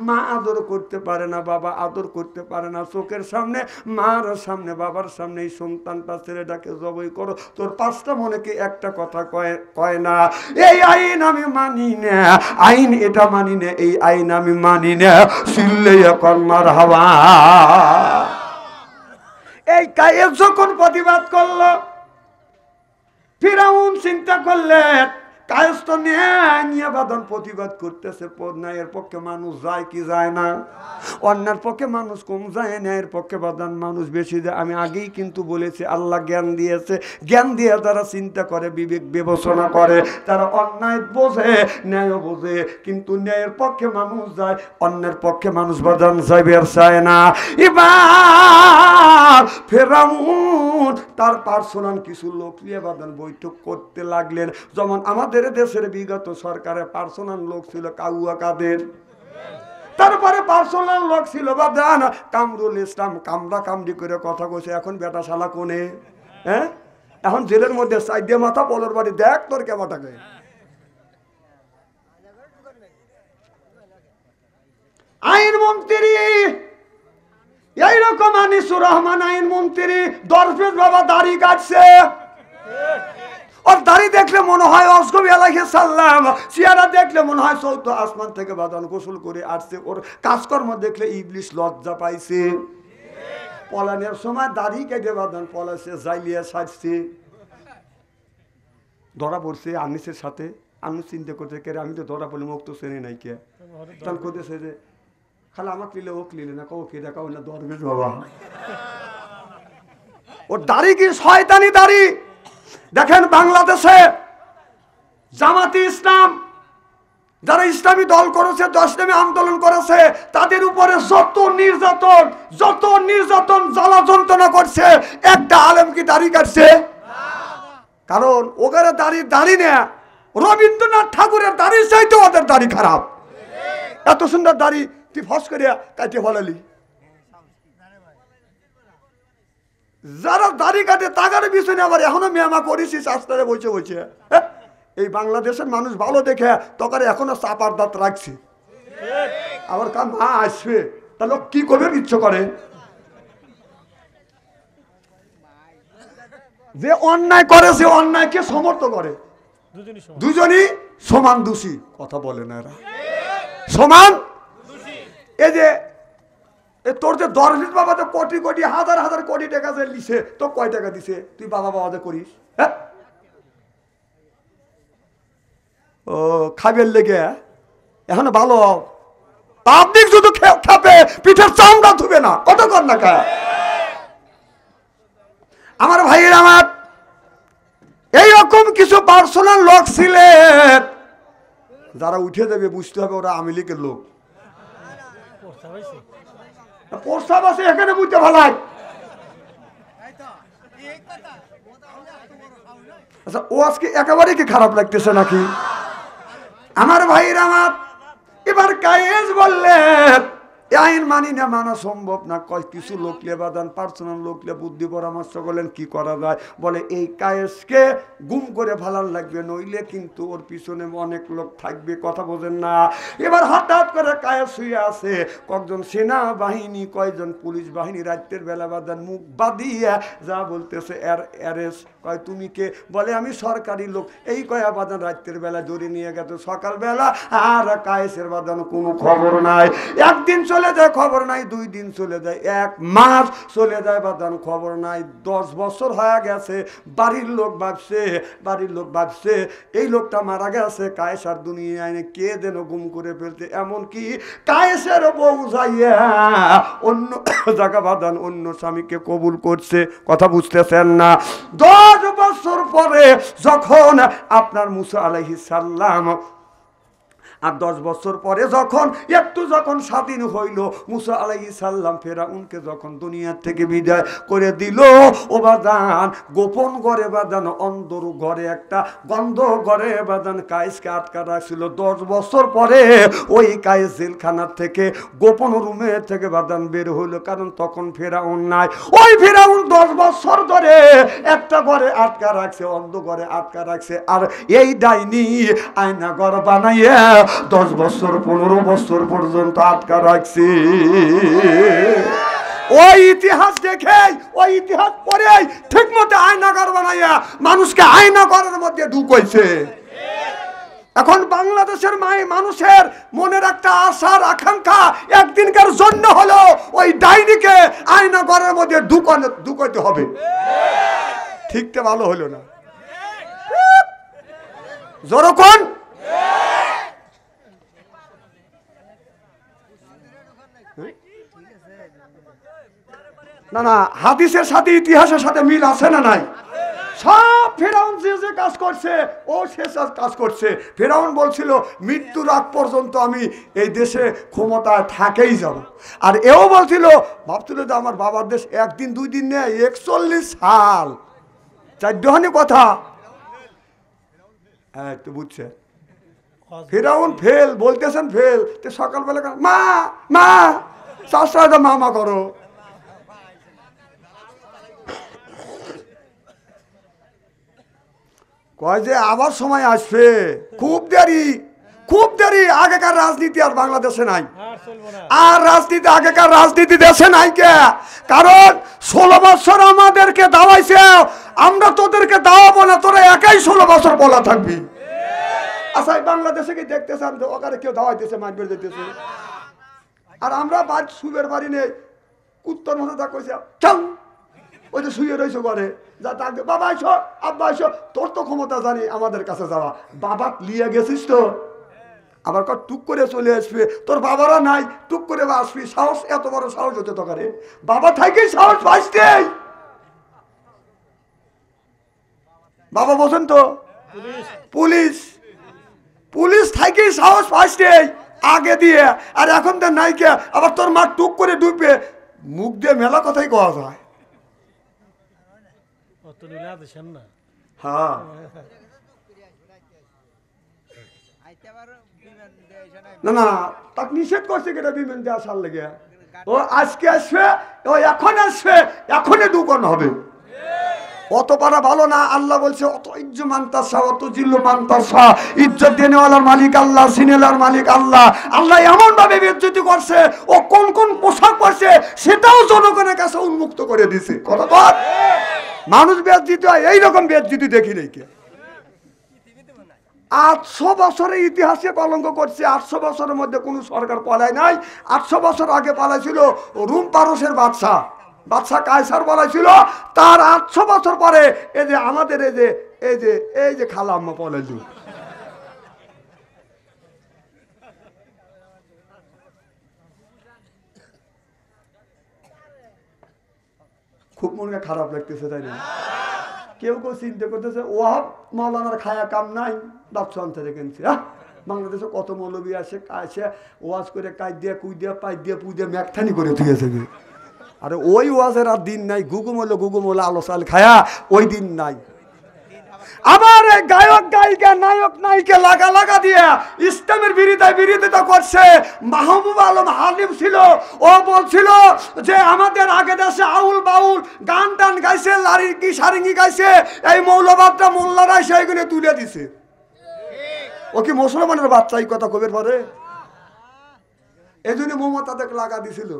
মা আদর করতে পারে না, বাবা আদর করতে পারে না। চোখের সামনে মার সামনে বাবার সামনে এই সন্তানটা ছেলেটাকে জবাই করো, তোর 5টা মনে কি একটা কথা কয় না? এই আইন আমি মানি না, আইন এটা মানি না, এই আইন আমি মানি না। সিল্লে এখন মার হাওয়া। এই কায়েস যখন প্রতিবাদ করলো, ফিরাউন চিন্তা করলেন কায়েস তো ন্যায় নিয়ে বাদন প্রতিবাদ করতেছে, ন্যায়ের পক্ষে মানুষ যায় কি যায় না? অন্যের পক্ষে মানুষ কম যায়, ন্যায়ের পক্ষে বাদন মানুষ বেশি যায়। আমি আগেই কিন্তু বলেছি, আল্লাহ জ্ঞান দিয়েছে, জ্ঞান দিয়ে তারা চিন্তা করে, বিবেক বিবেচনা করে, তারা অন্যায় বোঝে, ন্যায় বোঝে, কিন্তু ন্যায়ের পক্ষে মানুষ যায়, অন্যের পক্ষে মানুষ বাদন যাইবে চায় না। এবার ফিরাউন তার পার্সোনাল কিছু লোক নিয়ে বাদন বৈঠক করতে লাগলেন। যেমন আমাদের দেশের বিগত সরকারের পার্সোনাল লোক ছিল কাউয়া কাদের, তারপরে পার্সোনাল লোক ছিল বাদান কামরুল ইসলাম, কামড়া কামড়ি করে কথা কইছে। এখন বেটা শালা কোনে? হ্যাঁ, এখন জেলের মধ্যে সাইডে মাথা পলর বাড়ি, দেখ তোর কেমাটাকে। আইন মন্ত্রী এইরকম আনিসুর রহমান আইন মন্ত্রী, দরবেশ বাবা দাড়ি কাটছে, ওর দাড়ি দেখলে মনে হয় অসগবি আলাইহিস সালাম, চেহারা দেখলে মনে হয় 14 আসমান থেকে বাদান গোসল করে আসছে, ওর কাজকর্ম দেখলে ইবলিশ লজ্জা পাইছে। পলানের সময় দাড়ি কেটে বাদান পলাছে, জাইলিয়া ছাড়ছে, ধরা পড়ছে আনিসের সাথে। আমি চিন্তা করতে কে, আমি তো ধরা পড়লে মুখ তো চেনে নাই কে, তখন করতেছে যে খালি আমাকে নিলে ওক নিলে না, কাউকে দেখা না দরবেশ বাবা। ওর দাড়ি কি শয়তানি দাড়ি। দেখেন বাংলাদেশে জামাতি ইসলাম যারা ইসলামী দল করেছে, ইসলামী আন্দোলন করেছে, তাদের উপরে যত নির্যাতন জ্বালা যন্ত্রণা করছে, একটা আলেম কি দাড়ি কাটছে? কারণ ওদের দাড়ি না, রবীন্দ্রনাথ ঠাকুরের দাড়ির চাইতে ওদের দাড়ি খারাপ। এত সুন্দর দাড়ি তুই ফস করে কাটে ফলালি। যারা দাড়ি কাটে তাগারে পিছনে আবার এখনো মেয়ামা করেছিস আস্তারে বসে বসে। এই বাংলাদেশের মানুষ ভালো দেখে তখন এখনো চাপার দাঁত রাখছে, আবার কার মা আসবে তাহলে কি করবে ইচ্ছে করে। যে অন্যায় করে সে অন্যায়কে সমর্থন করে, দুজনই সমান দোষী। কথা বলে না এরা, সমান। এই যে তোর যে দরবেশ বাবা তো কোটি কোটি হাজার হাজার কোটি টাকা যে দিছে, তো কয় টাকা দিছে তুই বাবা বাবাতে করিস? হ্যাঁ, ও খাবের লেগে এখন ভালো পাবলিক যদি খাবে পিঠের চামড়া ধুবে না, কত কর না কা। আমার ভাইয়ের আমার এইরকম কিছু পার্সোনাল লোক ছিলেন যারা উঠে যাবে বুঝতে হবে ওরা আওয়ামী লীগের লোক। প্রস্তাব আছে এখানে বুঝতে ভালাই। আচ্ছা, ও আজকে একেবারে কি খারাপ লাগতেছে নাকি? আমার ভাইয়ের আমার এবার কায়েস বললেন আইন মানি না, মানা সম্ভব না। কয় কিছু লোকলে বাদান পার্সোনাল লোকলে বুদ্ধি পরামর্শ করলেন কি করা যায়। বলে এই কায়েসকে গুম করে ফেলার লাগবে, নইলে কিন্তু ওর পিছনে অনেক লোক থাকবে। কথা বোঝেন না? এবার হঠাৎ করে কায়েস শুয়ে আছে, কয়েকজন সেনাবাহিনী কয়েকজন পুলিশ বাহিনী রাত্রের বেলা বাদান মুখ বাঁধিয়ে যা বলতেছে অ্যারেস্ট। কয় তুমি কে? বলে আমি সরকারি লোক। এই কয়া বাদান রাত্রের বেলা ধরে নিয়ে গেছে, সকালবেলা আর কায়েসের বাদান কোনো খবর নাই। একদিন চলে যায় খবর নাই, 2 দিন চলে যায়, 1 মাস চলে যায় বাদান খবর নাই। 10 বছর হয়ে গেছে। বাড়ির লোক ভাবছে এই লোকটা মারা গেছে, কায়েস আর দুনিয়ায় কে যেন গুম করে ফেলতে। এমনকি কায়েসের বউ যাইয়া অন্য জায়গা বাদান অন্য স্বামীকে কবুল করছে। কথা বুঝতেছেন না? 10 বছর পরে যখন আপনার মুসা আলাইহিস সালাম, আর 10 বছর পরে যখন যখন স্বাধীন হইল, মুসা আলাইহিস সালাম ফেরাউনকে যখন দুনিয়া থেকে বিদায় করে দিল, ও বাদান গোপন ঘরে বাদান অন্ধর ঘরে একটা গন্ধ ঘরে বাদান কায়েসকে আটকা রাখছিল। 10 বছর পরে ওই কায়েস জেলখানার থেকে গোপন রুমে থেকে বাদান বের হইল, কারণ তখন ফেরাউন নাই। ওই ফেরাউন 10 বছর ধরে একটা ঘরে আটকা রাখছে, অন্ধ ঘরে আটকা রাখছে। আর এই ডাইনি আয়না ঘর বানাইয়া 10 বছর 15 বছর পর্যন্ত আটকা রাখছি। ওই ইতিহাস দেখে, ওই ইতিহাস পড়ে ঠিক মতো আয়নাঘর বানাইয়া মানুষকে আয়নাঘরের মধ্যে ঢুকাইছে। এখন বাংলাদেশের মানুষের মনের একটা আশার আকাঙ্ক্ষা একদিনকার জন্য হলো ওই ডাইনিকে আয়নাঘরের মধ্যে ঢুকাইতে হবে। ঠিকটা ভালো হলো না? যখন না হাদিসের সাথে ইতিহাসের সাথে মিল আছে না নাই? সব ফেরাউন যে কাজ করছে ও সে কাজ করছে। ফেরাউন বলছিল মৃত্যুর আগ পর্যন্ত আমি এই দেশে ক্ষমতায় থাকেই যাব। আর এও বলছিল, ভাবছিল যে আমার বাবার দেশ 1 দিন 2 দিন নেই, 41 সাল। 4 কথা। হ্যাঁ, একটু বুঝছে। ফেরাউন ফেল বলতেছেন, ফেল। তো সকালবেলা মা মা চাষা মামা করো। কয় যে আবার সময় আসবে, খুব দেরি, খুব দেরি। আগেকার রাজনীতি আর বাংলাদেশে নাই, আর রাজনীতি আগেকার রাজনীতি দেশে নাই। কে? কারণ 16 বছর আমাদেরকে দাওয়াইছে, আমরা তোদেরকে দাওয়াবো না, তোরা একাই 16 বছর বলা থাকবি। আচ্ছা, বাংলাদেশে কি দেখতেছেন যে ওখানে কেউ দাওয়াইতেছে, মারবে যেতেছে, আর আমরা বাড়ি সুবের বাড়ি নেই, কুত্তর মতো তা কইছে চাও, ওই যে শুয়ে রয়েছে ঘরে, যা ডাক বাবা আইসো, আব্বা আইসো, তোর তো ক্ষমতা জানি আমাদের কাছে যাওয়া। বাবা লিয়ে গেছিস তো, আবার টুক করে চলে আসবে। তোর বাবারা নাই, টুক করে আসবি। সাহস, এত বড় সাহস হতে তো করে বাবা থাকেই সাহস পাইতে। বাবা বলছেন তো পুলিশ, পুলিশ থাকেই সাহস পাইতে আগে দিয়ে। আর এখন তো নাই কে, আবার তোর মা টুক করে ডুববে, মুখ দিয়ে মেলা কথাই কওয়া যায়। হ্যাঁ, না তাকে নিষেধ করছে কেটা বিমান দিয়ে আসার লেগে। ও আজকে আসবে, ও এখন আসবে, এখনই দোকান হবে। অত পারা ভালো না। আল্লাহ বলছে অত ইজ্জত মানতাসা, অত জিল্লু মানতাসা। ইজ্জত দেনেওয়ালার মালিক আল্লাহ, সিনেলার মালিক আল্লাহ। আল্লাহ এমন ভাবে বেজ্জতি করছে, ও কোন কোন পোশাক করছে সেটাও জনগণের কাছে উন্মুক্ত করে দিছে। কথা বল, মানুষ বেজ্জতি হয় এইরকম বেজ্জতি দেখি নাই কে। 800 বছরের ইতিহাসে কলঙ্ক করছে। 800 বছরের মধ্যে কোনো সরকার পালায় নাই। 800 বছর আগে পালাইছিল রোম পারস্যের বাদশা কায়সার পালাইছিল। তার 800 বছর পরে এই যে আমাদের এই যে খালা আম্মা পালাইছিল। খুব মনে খারাপ লাগতেছে, তাই না? কেউ কেউ চিন্তা করতেছে ওয়াহাব মাওলানার খায়া কাম নাই, বাচ্চা আনতে রেখেছে। বাংলাদেশে কত মৌলবী আসে, ওয়াজ করে কাজ দিয়ে কুই দিয়ে পাই দিয়ে পুই দিয়ে ম্যাকথানি করে দিয়েছে। আরে ওই ওয়াজের আর দিন নাই। গুগুমলে আলো চাল খায়া ওই দিন নাই। আবার এই গায়ক গায়িকা নায়ক নায়িকা লাগা লাগা দিয়ে ইসলামের বিরোধিতা করছে। মাহবুব আলম হালিম ছিল, ও বলছিল যে আমাদের আগে দেশে আউল বাউল গান টান গাইছে, লারিঙ্গি সারিঙ্গি গাইছে, এই মৌলবাদটা মোল্লারা সেইগুলো তুলে দিছে। ও কি মুসলমানের বাচ্চা এই কথা কবের পরে? এই জন্য মমতা দেখ লাগা দিছিল,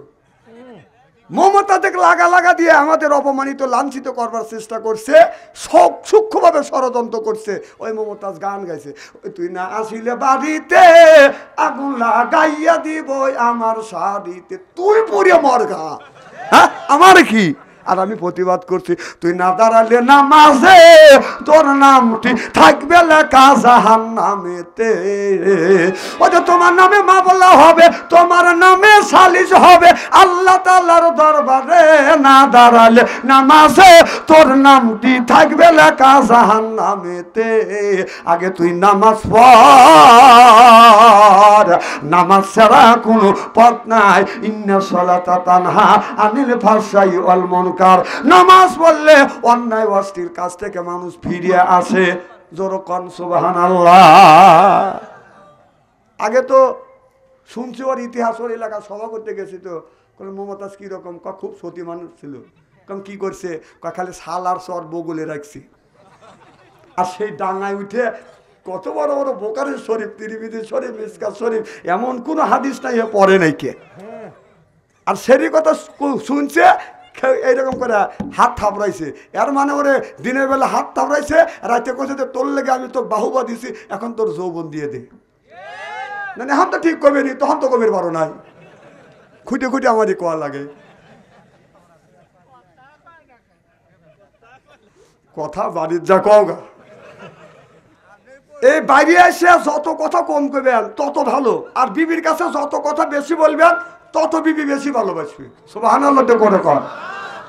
মমতা দেখ লাগা লাগা দিয়ে আমাদের অপমানিত লাঞ্ছিত করবার চেষ্টা করছে, সূক্ষ্মভাবে ষড়যন্ত্র করছে। ওই মমতাজ গান গাইছে, তুই না আসিলে বাড়িতে আগুন লাগাইয়া দিব আমার শাড়িতে, তুই পুড়ে মরগা। হ্যাঁ, আমার কি? আর আমি প্রতিবাদ করছি, তুই না দাঁড়ালে নামাজে তোর নামটি থাকবে লেখা জাহান্নামেতে। ও যে তোমার নামে মামলা হবে, তোমার নামে সালিশ হবে আল্লাহ তাআলার দরবারে, না দাঁড়ালে নামাজে তোর নামটি থাকবে লেখা জাহান্নামেতে। আগে তুই নামাজ পড়, নামাজ ছাড়া কোনো পথ নাই। ইন্না সালাতা তানহা আনিল ফাহশাই ওয়াল মুনকার। নামাজ পড়লে অন্যায় অশ্লীল কাজ থেকে মানুষ ফিরে আসে। জোরে কোন সুবহানাল্লাহ। আগে তো শুনছি ওর ইতিহাস, ওর এলাকা সভা করতে গেছি তো, মমতাজ কিরকম, খুব সতী মানুষ ছিল। কি করছে, খালি শাল আর সর বগলে রাখছি। আর সেই ডাঙায় উঠে কত বড় বড় বোকারের শরীফ, তিরমিজি শরীফ, মিসকাত শরীফ, এমন কোন হাদিস নাই পড়ে নাই কে। আর সেই কথা শুনছে, এইরকম করে হাত থাপড়াইছে। এর মানে ওরে দিনের বেলা হাত থাপড়াইছে, রাতে কোথায় তোর লেগে আমি তোর বাহুবা দিছি, এখন তোর যৌবন দিয়ে দে। না এখন তো ঠিক করবে নি, তখন তো কবির বারো নাই। খুঁটে খুঁটে আমারই কোয়া লাগে কথা, বাড়ির যা কওগা। এই বাইরে এসে যত কথা কম করবেন তত ভালো, আর বিবির কাছে যত কথা বেশি বলবেন তত বিবি বেশি ভালোবাসবে। সুবহানাল্লাহ করে কর।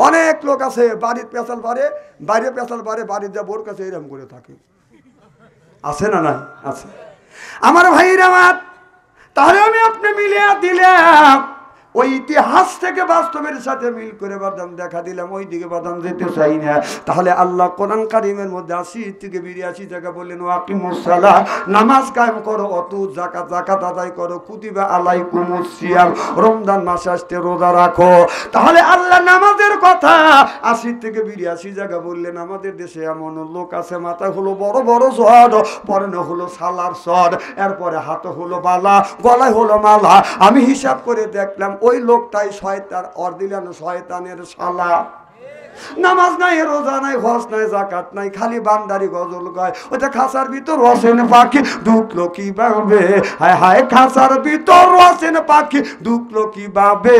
অনেক লোক আছে বাড়ির পেশাল বাড়ে, বাইরে পেশাল বাড়ে, বাড়ির যা বোর কাছে এরকম করে থাকে। আছে না? নাই আছে। আমার ভাইরা আমার, তাহলে আমি আপনি মিলিয়ে দিলাম ওই ইতিহাস থেকে বাস্তবের সাথে মিল করে বাদাম দেখা দিলাম, ওই দিকে বাদাম যেতে চাই না। তাহলে আল্লাহ কোরআন কারিমের মধ্যে 80 থেকে 82 জায়গা বললেন, ওয়াকিমুস সালাহ, নামাজ কায়েম করো, অতু যাকাত, যাকাত আদায় করো, কুতিবা আলাইকুমুস সিয়াম, রমজান মাস আসতে রোজা রাখো। তাহলে আল্লাহ নামাজের কথা 80 থেকে 82 জায়গা বললেন। আমাদের দেশে এমন লোক আছে, মাথা হলো বড় বড় জ্বর, পরনে হলো সালার সর, এরপরে হাতে হলো বালা, গলায় হলো মালা। আমি হিসাব করে দেখলাম ওই লোকটাই শয়তান, অর্দিলানো শয়তানের শালা। নামাজ নাই, রোজা নাই, হজ নাই, যাকাত নাই, খালি বান্দারি গজল গায়। ওটা খাঁচার ভিতর রসেন পাখি ঢুকলো কি ভাবে, হায় হায় খাঁচার ভিতর রসেন পাখি ঢুকলো কি ভাবে।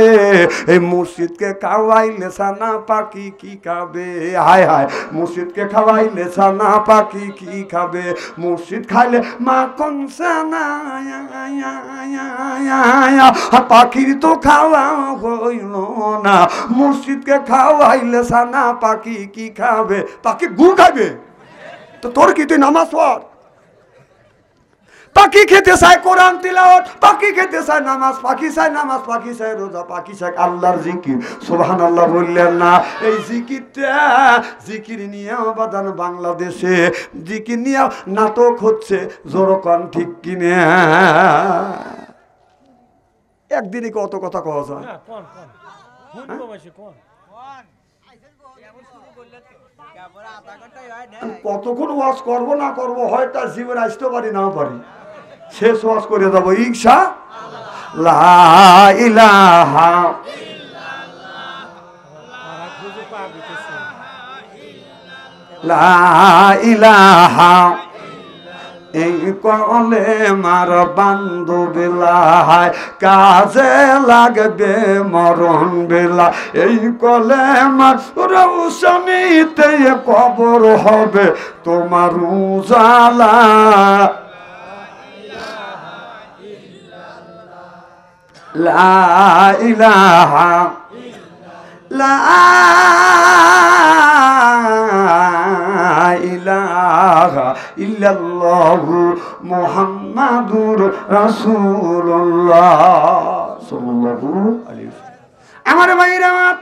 এই মুর্শিদকে খাওয়াইলে ছানা পাখি কি খাবে, হায় হায় মুর্শিদকে খাওয়াইলে ছানা পাখি কি খাবে। মুর্শিদ খাইলে মাখন ছানা পাখির তো খাওয়া হইল না, মুর্শিদকে খাওয়াইলে ছানা পাখি কি খাবে, পাখি গু খাবে। তো তোর কি, তুই নামাজ পড়। পাখি খেতে চায় কোরআন তিলাওয়াত, পাখি খেতে চায় নামাজ, পাখি চায় নামাজ, পাখি চায় রোজা, পাখি চায় আল্লাহর জিকির। সুবহানাল্লাহ বললেন না? এই জিকিরটা, জিকির নিয়ে বাদান বাংলাদেশে জিকির নিয়ে নাটক হচ্ছে। জোরকান ঠিক কিনে একদিনই কত কথা কওয়া যায়। কতক্ষণ ওয়াজ করব না করব, হয়তো জীবনে আসতে পারি নাও পারি, শেষ ওয়াজ করে যাবো ইনশাআল্লাহ। লা ইলাহা লা ইলাহা, এই কলে মার বান্ধবেলায় কাজে লাগবে মরণ বেলা। এই কলে মার রৌশনীতে কবর হবে তোমার উজালা। লা ইলাহা লা ইলাহা ইল্লাল্লাহু মুহাম্মাদুর রাসূলুল্লাহ সাল্লাল্লাহু আলাইহি ওয়াসাল্লাম। আমার ভাইরা আমার,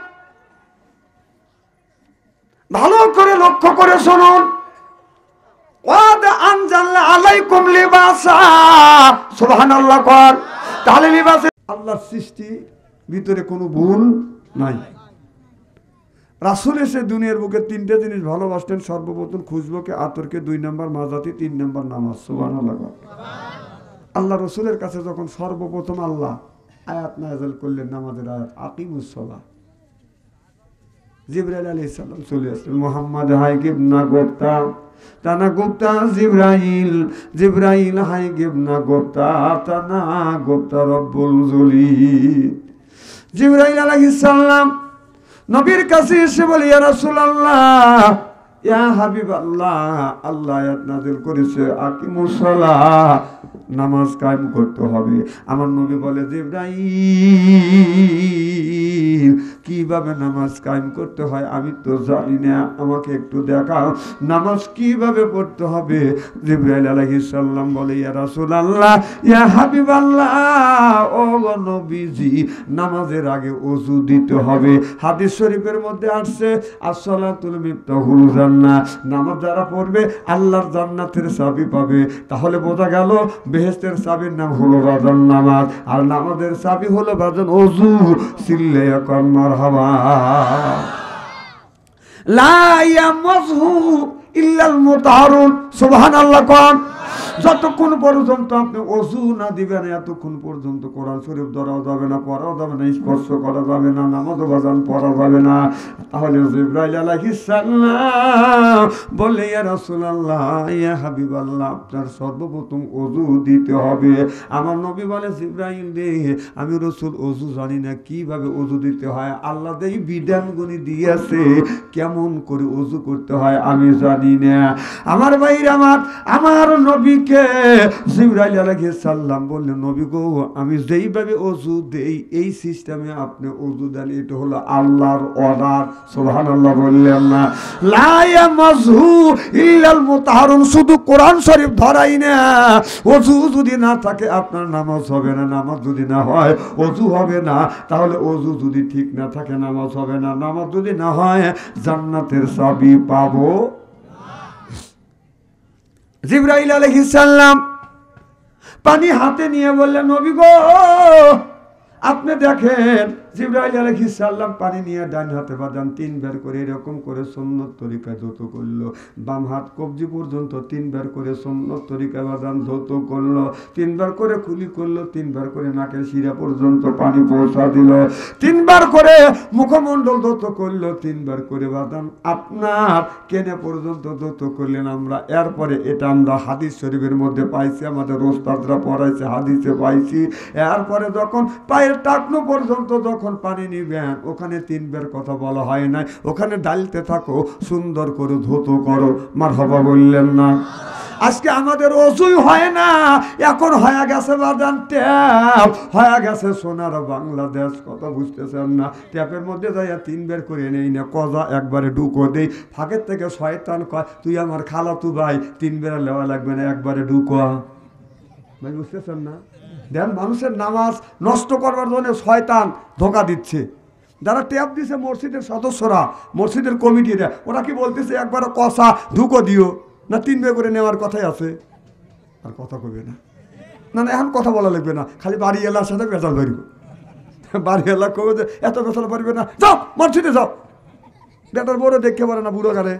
ভালো করে লক্ষ্য করে শুনুন। জাআলনা আলাইকুম লিবাসা, সুবহানাল্লাহ কর। তাহলে লিবাসে আল্লাহর সৃষ্টি ভিতরে কোনো ভুল নাই। রাসূল এসে দুনিয়ার বুকে তিনটে জিনিস ভালোবাসতেন। সর্বপ্রথম খুশবুকে, আতরকে, 2 নম্বর মাজাতি, 3 নম্বর নামাজ। সুবহানাল্লাহ। আল্লাহ রসুলের কাছে যখন সর্বপ্রথম আল্লাহ আয়াত নাযিল করলেন, নামাজের আয়াত, আকিমুস সালাহ, জিবরাইল আলাইহিস সালাম চলে আসলেন। মুহাম্মদ হাই গিবনা গোপ্তা তানা গোপ্তা জিবরাইল, জিবরাইল হাই গিবনা গোপ্তা তানা গোপ্তা রব্বুল জলিল। জিবরাইল আলাইহিস সালাম নবীর কাছে এসে বলে, ইয়া রাসূলুল্লাহ, ইয়া হাবিবাল্লাহ, আল্লাহ আয়াত নাযিল করেছে আকিমুস সালাহ, নামাজ কায়েম করতে হবে। আমার নবী বলে, জিবরাইল কিভাবে নামাজ কায়েম করতে হয় আমি তো জানি না, আমাকে একটু দেখাও নামাজ কিভাবে পড়তে হবে। জিবরাইল আলাইহিস সালাম বলে, ইয়া রাসূলুল্লাহ, ইয়া হাবিবাল্লাহ, ও নবীজি, নামাজের আগে ওযু দিতে হবে। হাদিস শরীফের মধ্যে আসছে, আসসালাতুল মিফতাহুল জান্নাহ, নামাজ যারা পড়বে আল্লাহর জান্নাতের চাবি পাবে। তাহলে বোঝা গেল বেহেশতের চাবির নাম হলো বাজান নামাজ, আর নামাজের চাবি হলো বাজান ওযু। সিল্লায়া কর মারহাবা। লা ইয়ামসহু ইল্লাল মুতাহহারুন, সুবহানাল্লাহ কোন। যতক্ষণ পর্যন্ত আপনি ওযু না দিবেন, এতক্ষণ পর্যন্ত কোরআন শরীফ ধরাও যাবে না, পড়াও যাবে না, স্পর্শ করা যাবে না, নামাজও বাজান পড়া যাবে না। তাহলে জিবরাইল আলাইহিস সালাম বলে, ইয়া রাসূলুল্লাহ, ইয়া হাবিবাল্লাহ, আপনার সর্বপ্রথম ওযু দিতে হবে। আমার নবী বলে, জিবরাইল রে, আমি রাসূল ওযু জানি না, কিভাবে ওযু দিতে হয়। আল্লাহ যেই বিধানগুলি দিয়েছে, কেমন করে ওযু করতে হয় আমি জানি না। আমার ভাইরা, আমার নবীকে জিবরাইল আলাইহিস সালাম বললেন, নবী গো, আমি যেইভাবে ওযু দেই এই সিস্টেমে আপনি ওযু দেন, এটা হলো আল্লাহর অর্ডার। সুবহানাল্লাহ বললেন না? লা ইয়ামসহু ইল্লাল মুতাহহারুন, শুধু কোরআন শরীফ ধরাই না, ওযু যদি না থাকে আপনার নামাজ হবে না, নামাজ যদি না হয় ওযু হবে না। তাহলে ওযু যদি ঠিক না থাকে নামাজ হবে না, নামাজ যদি না হয় জান্নাতের চাবি পাবো। জিবরাইল আলাইহিস সালাম পানি হাতে নিয়ে বললেন, নবী গো, আপনি দেখেন। জিবরাইল আলাইহিস সালাম পানি নিয়ে ডান হাতে বাদান 3 বার করে এরকম করে সুন্নত তরিকায় ধৌত করলো। বাম হাত কবজি পর্যন্ত 3 বার করে সুন্নত তরিকায় বাদান ধৌত করলো। 3 বার করে কুলি করলো, 3 বার করে নাকের শিরা পর্যন্ত পানি পৌঁছা দিল, 3 বার করে মুখমণ্ডল ধৌত করলো, 3 বার করে বাদান আপনার কেনে পর্যন্ত ধৌত করলেন। আমরা এরপরে এটা আমরা হাদিস শরীফের মধ্যে পাইছি, আমাদের ওস্তাদরা পড়াইছে, হাদিসে পাইছি। এরপরে যখন পায়ের টাকনো পর্যন্ত যখন পানি নিবেন, ওখানে 3 বার কথা বলা হয় না, ওখানে ডালতে থাকো, সুন্দর করে ধৌত করো। মারহাবা বললেন না? আজকে আমাদের ওযুই হয় না, এখন হয়ে গেছে বাজান ট্যাপ, হয়ে গেছে সোনার বাংলাদেশ। কথা বুঝতেছেন না? ট্যাপের মধ্যে যাইয়া 3 বার করে নেই না, কজা একবারে ঢুকো দেই। ফাঁকের থেকে শয়তান কয়, তুই আমার খালাতু ভাই, 3 বার লেওয়া লাগবে না, একবারে ঢুকো। ভাই বুঝতেছেন না? দেন মানুষের নামাজ নষ্ট করবার জন্য শয়তান ধোঁকা দিচ্ছে। যারা ট্যাপ দিছে মসজিদের সদস্যরা, মসজিদের কমিটিরা, ওরা কি বলতেছে, একবার কষা ঢুকো দিও না, 3 বার করে নেওয়ার কথাই আছে। আর কথা কইবে না, না না এখন কথা বলা লাগবে না, খালি বাড়ি এলার সাথে পেঁচাল পারিব। বাড়ি এলা কবে যে এত পেঁচাল পারিবে না, যাও মসজিদে যাও। বেটার বউরে দেখতে পারে না, বুড়ো গাড়ে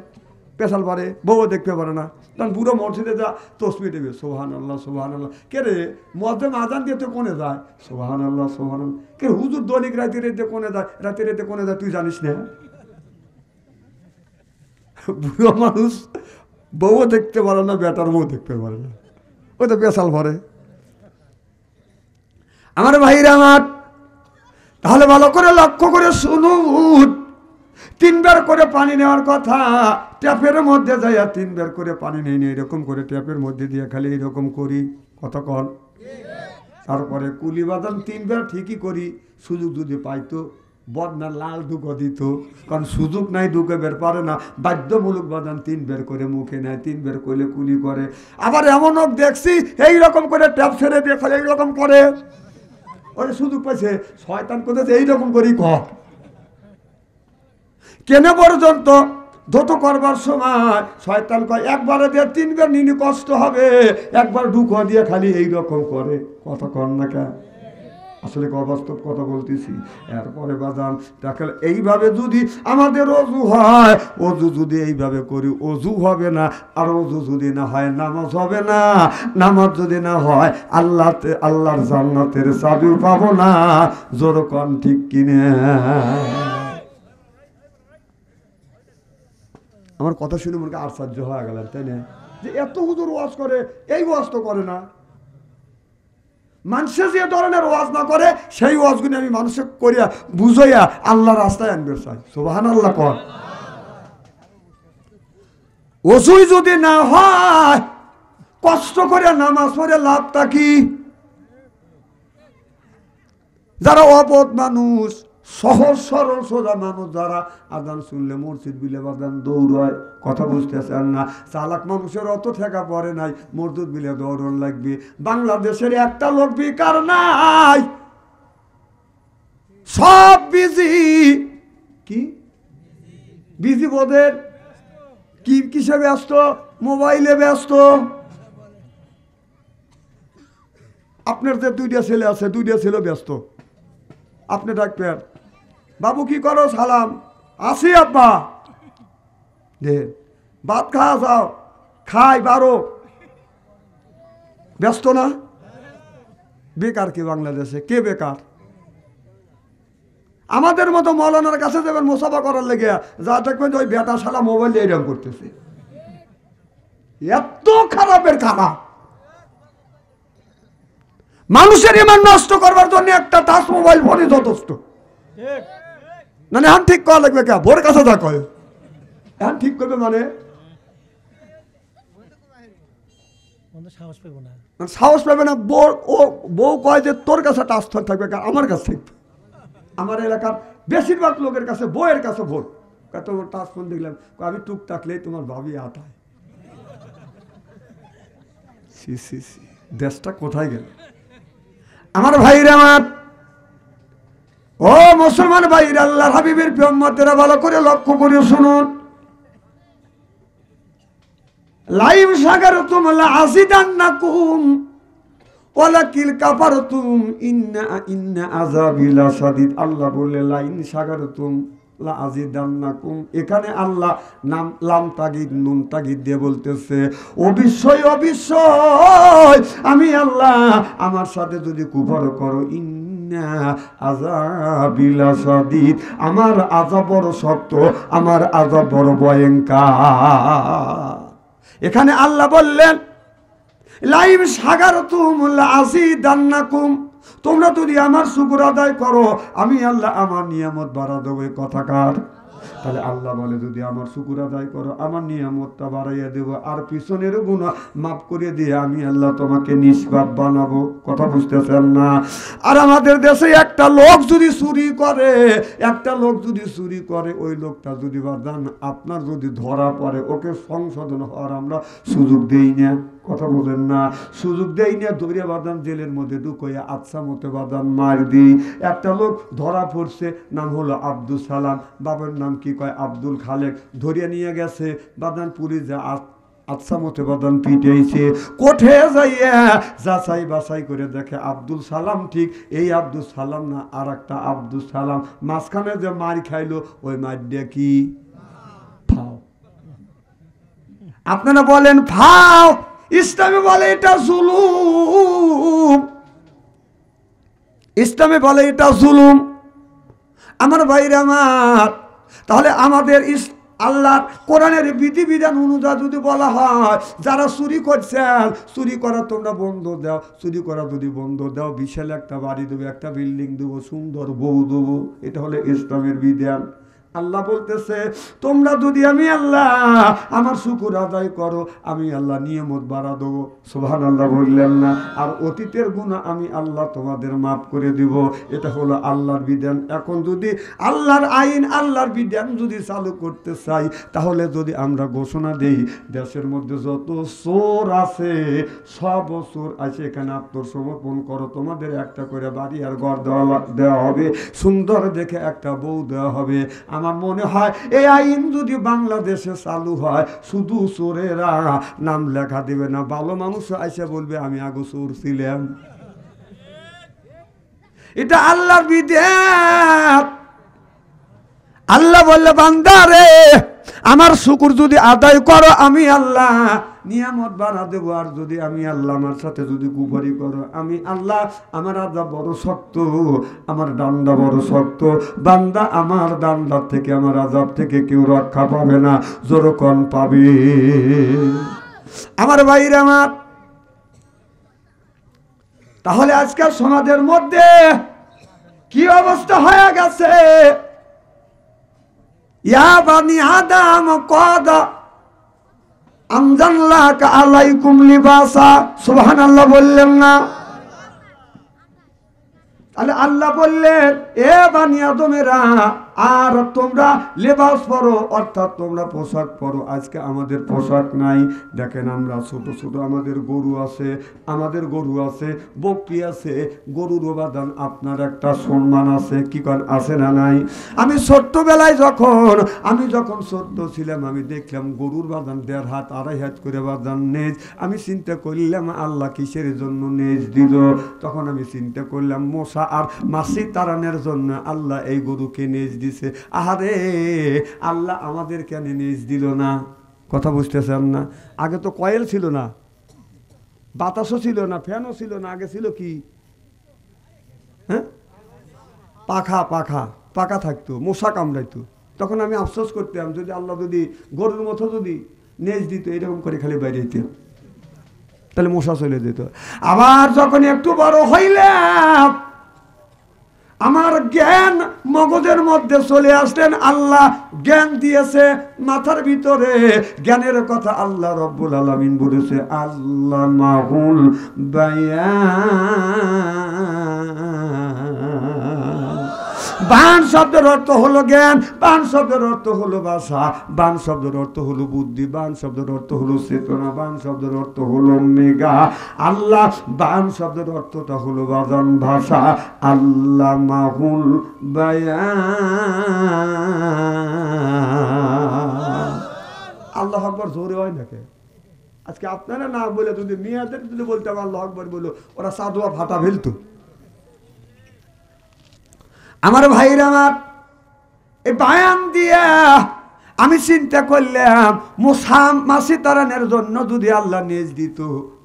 পেশাল পারে, বউও দেখতে পারে না, কারণ বুড়ো মসজিদে যা তসবি দেবে, সুবহানাল্লাহ সুবহানাল্লাহ। কে রে মসজিদে আজান দিয়ে তো কোনে যায়, সুবহানাল্লাহ সুবহানাল্লাহ। কে হুজুর দৈনিক রাতে রাতে কোনে যায়, রাতে রাতে কোনে যায়, তুই জানিস না? বুড়ো মানুষ বউও দেখতে পারে না, বেটার বউ দেখতে পারে না, ওই তো পেশাল ভরে। আমার ভাইরা আমার, তাহলে ভালো করে লক্ষ্য করে শুনুন, 3 বার করে পানি নেওয়ার কথা। ট্যাপের মধ্যে যাইয়া 3 বার করে পানি নেই না, এরকম করে ট্যাপের মধ্যে দিয়ে খালি এরকম করি, কথা কন। তারপরে কুলি বাদাম 3 বার ঠিকই করি, সুযোগ যদি পাইতো বদনা লাল ঢুকো দিত, কারণ সুযোগ নাই, ঢুকে বের পারে না, বাধ্যমূলক বাদাম 3 বার করে মুখে নেয়, 3 বার করলে কুলি করে। আবার এমনও দেখছি এইরকম করে ট্যাপ ছেড়ে দিয়ে খালি এইরকম করে, ওই সুযোগ পাইছে, শয়তান করতেছে এইরকম করি কর। কেন পর্যন্ত ধৌত করবার সময় শয়তান কয় একবারে দিয়ে তিনবার নিনি কষ্ট হবে, একবার ঢুকো দিয়ে খালি এইরকম করে। কথা কর না কে? আসলে অবাস্তব কথা বলতেছি। এরপরে বাদাম দেখেন এইভাবে যদি আমাদের অজু হয়, অজু যদি এইভাবে করি অজু হবে না, আর অজু যদি না হয় নামাজ হবে না, নামাজ যদি না হয় আল্লাহর জান্নাতের চাবিও পাবো না। জোর কন ঠিক কিনে? আমার কথা শুনে মনে আশ্চর্য হয়ে গেলেন, তাই না? যে এত হুজুর ওয়াজ করে, এই ওয়াজ তো করে না। মানুষে যে ধরনের ওয়াজ না করে সেই ওয়াজগুলি আমি মানুষকে করিয়া বুঝাইয়া আল্লাহ রাস্তায় আনবে চাই। সুবহানাল্লাহ কর। ওজুই যদি না হয় কষ্ট করে নামাজ পড়ে লাভটা কি? যারা অবোধ মানুষ, সহজ সরল সোজা মানুষ, যারা আজান শুনলে মসজিদ বিলে বাজান দৌড়ায়, কথা বুঝতেছেন না? চালাক মানুষের অত ঠেকা পড়ে নাই, মসজিদ বিলে দৌড়ন লাগবে। বাংলাদেশের একটা লোক বেকার নাই, সব বিজি। কি বিজি? বোধের কি কিসে ব্যস্ত? মোবাইলে ব্যস্ত। আপনার যে দুইটা ছেলে আছে, দুইটা ছেলে ব্যস্ত। আপনি ডাকবেন, বাবু কি করো? সালাম, আসি আব্বা। দে ভাত খাওয়া যাও, খাই বারো। ব্যস্ত না? বেকার কি বাংলাদেশে? কে বেকার? আমাদের মতো মৌলানার কাছে যাবেন মোসাফা করার লেগে, যা দেখবেন ওই বেটা শালা মোবাইল এরকম করতেছে। এত খারাপের খারাপ। মানুষের ইমান নষ্ট করবার জন্য একটা টাচ মোবাইল ফোনই যথেষ্ট। না এখন ঠিক করা লাগবে কে? ভোর কাছে যা কয় এখন ঠিক করবে, মানে সাহস পাবে না। বউ কয় যে তোর কাছে টাচ থাকবে, আমার কাছে থাকবে। আমার এলাকার বেশিরভাগ লোকের কাছে বউয়ের কাছে ভোট। তোমার টাচ ফোন দেখলাম, আমি টুক টাকলেই তোমার ভাবি আতায়। দেশটা কোথায় গেল? আমার ভাইরা, আমার ও মুসলমান ভাইরা, আল্লাহর হাবিবের উম্মতেরা ভালো করে লক্ষ্য করে শুনুন। লাইম শাকারতুম লাযিদান্নাকুম ওয়ালাকিল কাফারতুম ইন্না আযাবি লাশাদীদ। আল্লাহ বলে লাইন শাকারতুম লাযিদান্নাকুম। এখানে আল্লাহ নাম লাম তাগিদ নুন তাগিদ দিয়ে বলতেছে অবশ্যই অবশ্যই আমি আল্লাহ আমার সাথে যদি কুফর করো, ইন্না আযাবি লাশাদীদ, আমার আযাব বড় শক্ত, আমার আযাব বড় ভয়ঙ্কর। এখানে আল্লাহ বললেন লাইম শাকারতুম লাযিদান্নাকুম, তোমরা যদি আমার শুকর আদায় করো আমি আল্লাহ আমার নিয়ামত বাড়া দেবো। কথাকার তাহলে আল্লাহ বলে যদি আমার শুকর আদায় করো আমার নিয়ামতটা বাড়াইয়া দেব, আর পিছনের গুনাহ মাফ করে দিয়ে আমি আল্লাহ তোমাকে নিষ্পাপ বানাবো। কথা বুঝতেছেন না? আর আমাদের দেশে একটা লোক যদি চুরি করে, একটা লোক যদি চুরি করে, ওই লোকটা যদি বাদান আপনার যদি ধরা পড়ে, ওকে সংশোধন হওয়ার আমরা সুযোগ দেই না। কথা বলেন না? সুযোগ দেই না, ধরিয়া বাদান জেলের মধ্যে ঢুকাইয়া আচ্ছা মতো বাদান মার দিই। একটা লোক ধরা পড়ছে, নাম হলো আব্দুল সালাম, বাবার নাম কি কয় আব্দুল খালেক, ধরিয়া নিয়ে গেছে বাদান পুলিশ, যা আচ্ছা মতো বাদান পিটাইছে। কোঠে যাইয়া যাচাই বাছাই করে দেখে আব্দুল সালাম ঠিক, এই আব্দুল সালাম না, আর একটা আব্দুল সালাম। মাঝখানে যে মার খাইলো ওই মার দিয়ে কি ফাও। আপনারা বলেন ফাও, ইসলামে বলে এটা জুলুম, ইসলামে বলে এটা জুলুম। আমার ভাইরা আমার, তাহলে আমাদের আল্লাহ কোরআনের বিধিবিধান অনুযায়ী যদি বলা হয় যারা চুরি করছেন, চুরি করা তোমরা বন্ধ দাও, চুরি করা যদি বন্ধ দাও বিশাল একটা বাড়ি দেবো, একটা বিল্ডিং দেবো, সুন্দর বউ দেবো। এটা হলো ইসলামের বিধান। আল্লাহ বলতেছে তোমরা যদি আমি আল্লাহ আমার শুকর আদায় করো আমি আল্লাহ নিয়ামত বাড়া দেবো। সুবহানাল্লাহ বললেন না? আর অতীতের গুনাহ আমি আল্লাহ তোমাদের মাফ করে দিব। এটা হলো আল্লাহর বিধান। এখন যদি আল্লাহর আইন আল্লাহর বিধান যদি চালু করতে চাই, তাহলে যদি আমরা ঘোষণা দেই দেশের মধ্যে যত চোর আছে সব চোর আছে, এখানে আত্মসমর্পণ করো, তোমাদের একটা করে বাড়ি আর ঘর দেওয়া হবে, সুন্দর দেখে একটা বউ দেওয়া হবে। আমার মনে হয় এই আইন যদি বাংলাদেশে চালু হয়, শুধু চোরেরা নাম লেখা দিবে না, ভালো মানুষ আইসা বলবে আমি আগে চোর ছিলাম। এটা আল্লাহর বিধান। আল্লাহ বললে বান্দা রে আমার শুকর যদি আদায় করো আমি আল্লাহ নিয়ামত বাড়া দেবো, আর যদি আমি আল্লাহ আমার সাথে যদি কুফরি করো আমি আল্লাহ আমার আযাব বড় শক্ত, আমার ডান্ডা বড় শক্ত। বান্দা আমার ডান্ডার থেকে আমার আযাব থেকে কেউ রক্ষা পাবে না, যখন পাবে। আমার ভাইরা আমার, তাহলে আজকাল সমাজের মধ্যে কি অবস্থা হয়ে গেছে? ইয়া বানি আদম কদ আনজালনাকা আলাইকুম লিবাসা, সুবহানাল্লাহ বললেন না? তাহলে আল্লাহ বললেন এ বানি আদমেরা আর তোমরা লেবাস পরো, অর্থাৎ তোমরা পোশাক পরো। আজকে আমাদের পোশাক নাই। দেখেন আমরা ছোট ছোট আমাদের গরু আছে, বকরি আছে, গরুর অবদান আপনার একটা সম্মান আছে, কি কর আছে না নাই? আমি ছোট্টবেলায় আমি যখন ছোট্ট ছিলাম আমি দেখলাম গরুর বাদান 1.5 হাত 2.5 হাত করে বাদান নেজ। আমি চিন্তা করলাম আল্লাহ কিসের জন্য নেজ দিল? তখন আমি চিন্তা করলাম মশা আর মাছি তাড়ানোর জন্য আল্লাহ এই গরুকে নেজ দিছে। আহারে আল্লাহ আমাদের কেন নেজ দিল না? কথা বুঝতেছেন না? আগে তো কয়েল ছিল না, বাতাসও ছিল না, ফ্যানও ছিল না, আগে ছিল কি? হ্যাঁ, পাখা থাকতো, মশা কামড়াইতো। তখন আমি আফসোস করতাম যদি আল্লাহ যদি গরুর মতো যদি নেজ দিত, এরকম করে খালি বাইরে যেত, তাহলে মশা চলে যেত। আবার যখন একটু বড় হইলাম আমার জ্ঞান মগজের মধ্যে চলে আসলেন, আল্লাহ জ্ঞান দিয়েছে মাথার ভিতরে। জ্ঞানের কথা আল্লাহ রব্বুল আলামিন বলেছে আল্লামাহুল বায়ান। বান শব্দের অর্থ হলো জ্ঞান, বান শব্দের অর্থ হলো ভাষা, বান শব্দের অর্থ হলো বুদ্ধি, বান শব্দের অর্থ হলো চেতনা, বান শব্দের অর্থ হলো মেঘা। আল্লাহ বান শব্দের অর্থটা হলো বাজান ভাষা। আল্লামাহুল বায়ান। আল্লাহু আকবার জোরে হয় নাকি? আজকে আপনারা না বলে যদি মেয়েদের যদি বলতাম আল্লাহু আকবার বলো, ওরা সাদুয়া ফাটা ফেলতো। আমার ভাইরা আমার, এই বায়ান দিয়া আমি চিন্তা করলাম মশা মাছি তাড়ানোর জন্য যদি আল্লাহ নেজ দিত,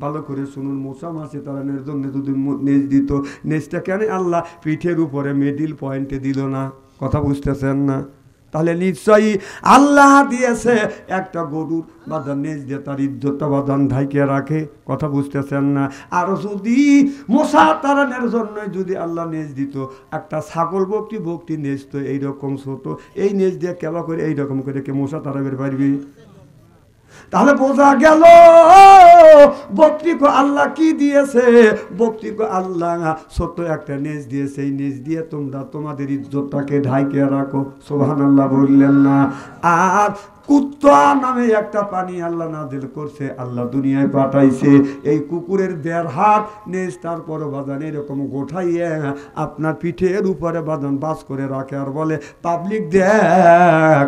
ভালো করে শুনুন, মশা মাছি তাড়ানোর জন্য যদি নেজ দিত, নেজটা কেন আল্লাহ পিঠের উপরে মিডল পয়েন্টে দিল না? কথা বুঝতেছেন না? তাহলে নিশ্চয়ই আল্লাহ দিয়েছে একটা গরুর বাদান নেজ দিয়ে তার ইজ্জতটা বাদান ঢাইকে রাখে। কথা বুঝতেছেন না? আর যদি মশা তাড়ানোর জন্য যদি আল্লাহ নেজ দিত, একটা ছাগল বকটি নেজ তো এইরকম ছোট, এই নেজ দিয়ে কেবা করে এইরকম করে কে মশা তাড়াবে পারবি? তাহলে বোঝা গেল বকরিকে আল্লাহ কি দিয়েছে? বকরিকে আল্লাহ ছোট্ট একটা নেজ দিয়েছে, এই নেজ দিয়ে তোমরা তোমাদের ইজ্জতটাকে ঢাইকে রাখো। সুবহানাল্লাহ বললেন না? আর কুত্তা নামে একটা পানি আল্লাহ নাযিল করছে, আল্লাহ দুনিয়ায় পাঠাইছে। এই কুকুরের 1.5 হাত নেজ, তারপরে বাদান এরকম গোঠাইয়ে আপনার পিঠের উপরে বাদান বাস করে রাখে, আর বলে পাবলিক দেখ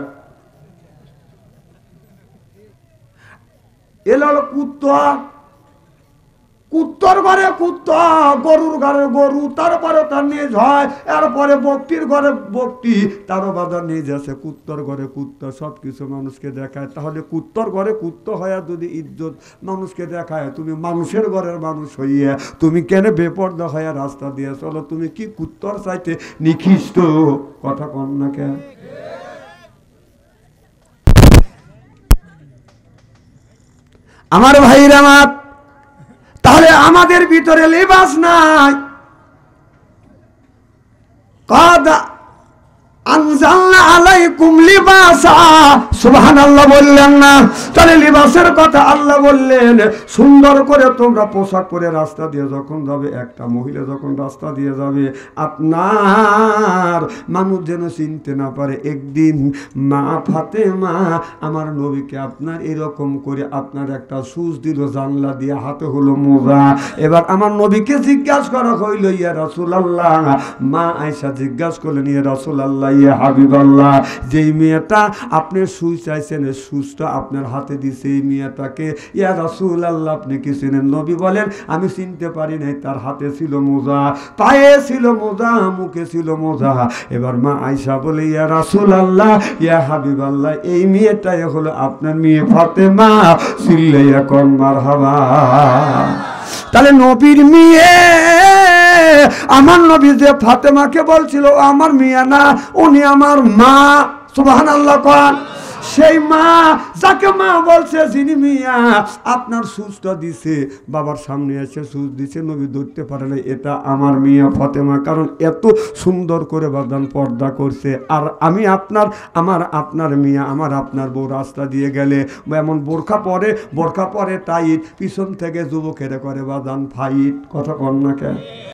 এলো কুত্তা, কুত্তর ঘরে কুত্তা, গরুর ঘরে গরু, তারপরে তার নিজ হয়, এরপরে বকটির ঘরে বকটি, তারও বাজার নিজ আছে, কুত্তর ঘরে কুত্তা, সব কিছু মানুষকে দেখায়। তাহলে কুত্তর ঘরে কুত্তা হইয়া যদি ইজ্জত মানুষকে দেখায়, তুমি মানুষের ঘরের মানুষ হইয়া তুমি কেন বেপর্দা হইয়া রাস্তা দিয়ে চলো? তুমি কি কুত্তর চাইতে নিকৃষ্ট? কথা কন না কেন? আমার ভাইরা আমার, তাহলে আমাদের ভিতরে লিবাস নাই। কাদা আনজালনা আলাইকুম লিবাসা, সুবহানাল্লাহ বললেন না? তাহলে লিবাসের কথা আল্লাহ বললেন, সুন্দর করে তোমরা পোশাক পরে রাস্তা দিয়ে যখন যাবে, একটা মহিলা যখন রাস্তা দিয়ে যাবে, আপনার মানুষ যেন চিনতে না পারে। একদিন মা ফাতেমা আমার নবীকে আপনার এরকম করে আপনার একটা সুচ দিল জানলা দিয়ে, হাতে হলো মোজা। এবার আমার নবীকে জিজ্ঞাসা করা হইল, ইয়া রাসূলুল্লাহ, মা আয়েশা জিজ্ঞাসা করলেন, ইয়া রাসূলুল্লাহ ইয়া হাবিবাল্লাহ, যেই মেয়েটা আপনি সুই চাইছেন সুচটা আপনার হাতে দিছে, এই মেয়েটাকে ইয়া রাসূলুল্লাহ আপনি কি চিনেন? নবী বলেন আমি চিনতে পারি নাই, তার হাতে ছিল মোজা, পায়ে ছিল মোজা, মুখে ছিল মোজা। এবার মা আয়েশা বলে ইয়া রাসূলুল্লাহ ইয়া হাবিবাল্লাহ, এই মেয়েটাই হলো আপনার মেয়ে ফাতেমা, চিল্লাইয়া কোন মারহাবা। তাহলে নবীর মেয়ে, আমার নবী যে ফাতেমাকে বলছিল আমার মেয়ে না, উনি আমার মা। সুবহানাল্লাহ কোন। সেই মা যাকে মা বলছে, যিনি মিয়া আপনার সুচটা দিছে, বাবার সামনে এসে সুচ দিছে, নবী ধরতে পারে না এটা আমার মিয়া ফাতেমা, কারণ এত সুন্দর করে বাদান পর্দা করছে। আর আমি আপনার মিয়া, আমার আপনার বউ রাস্তা দিয়ে গেলে এমন বোরখা পরে টাইট, পিছন থেকে যুবকেরা করে বাদান ফাইট, কথা কন না কেন?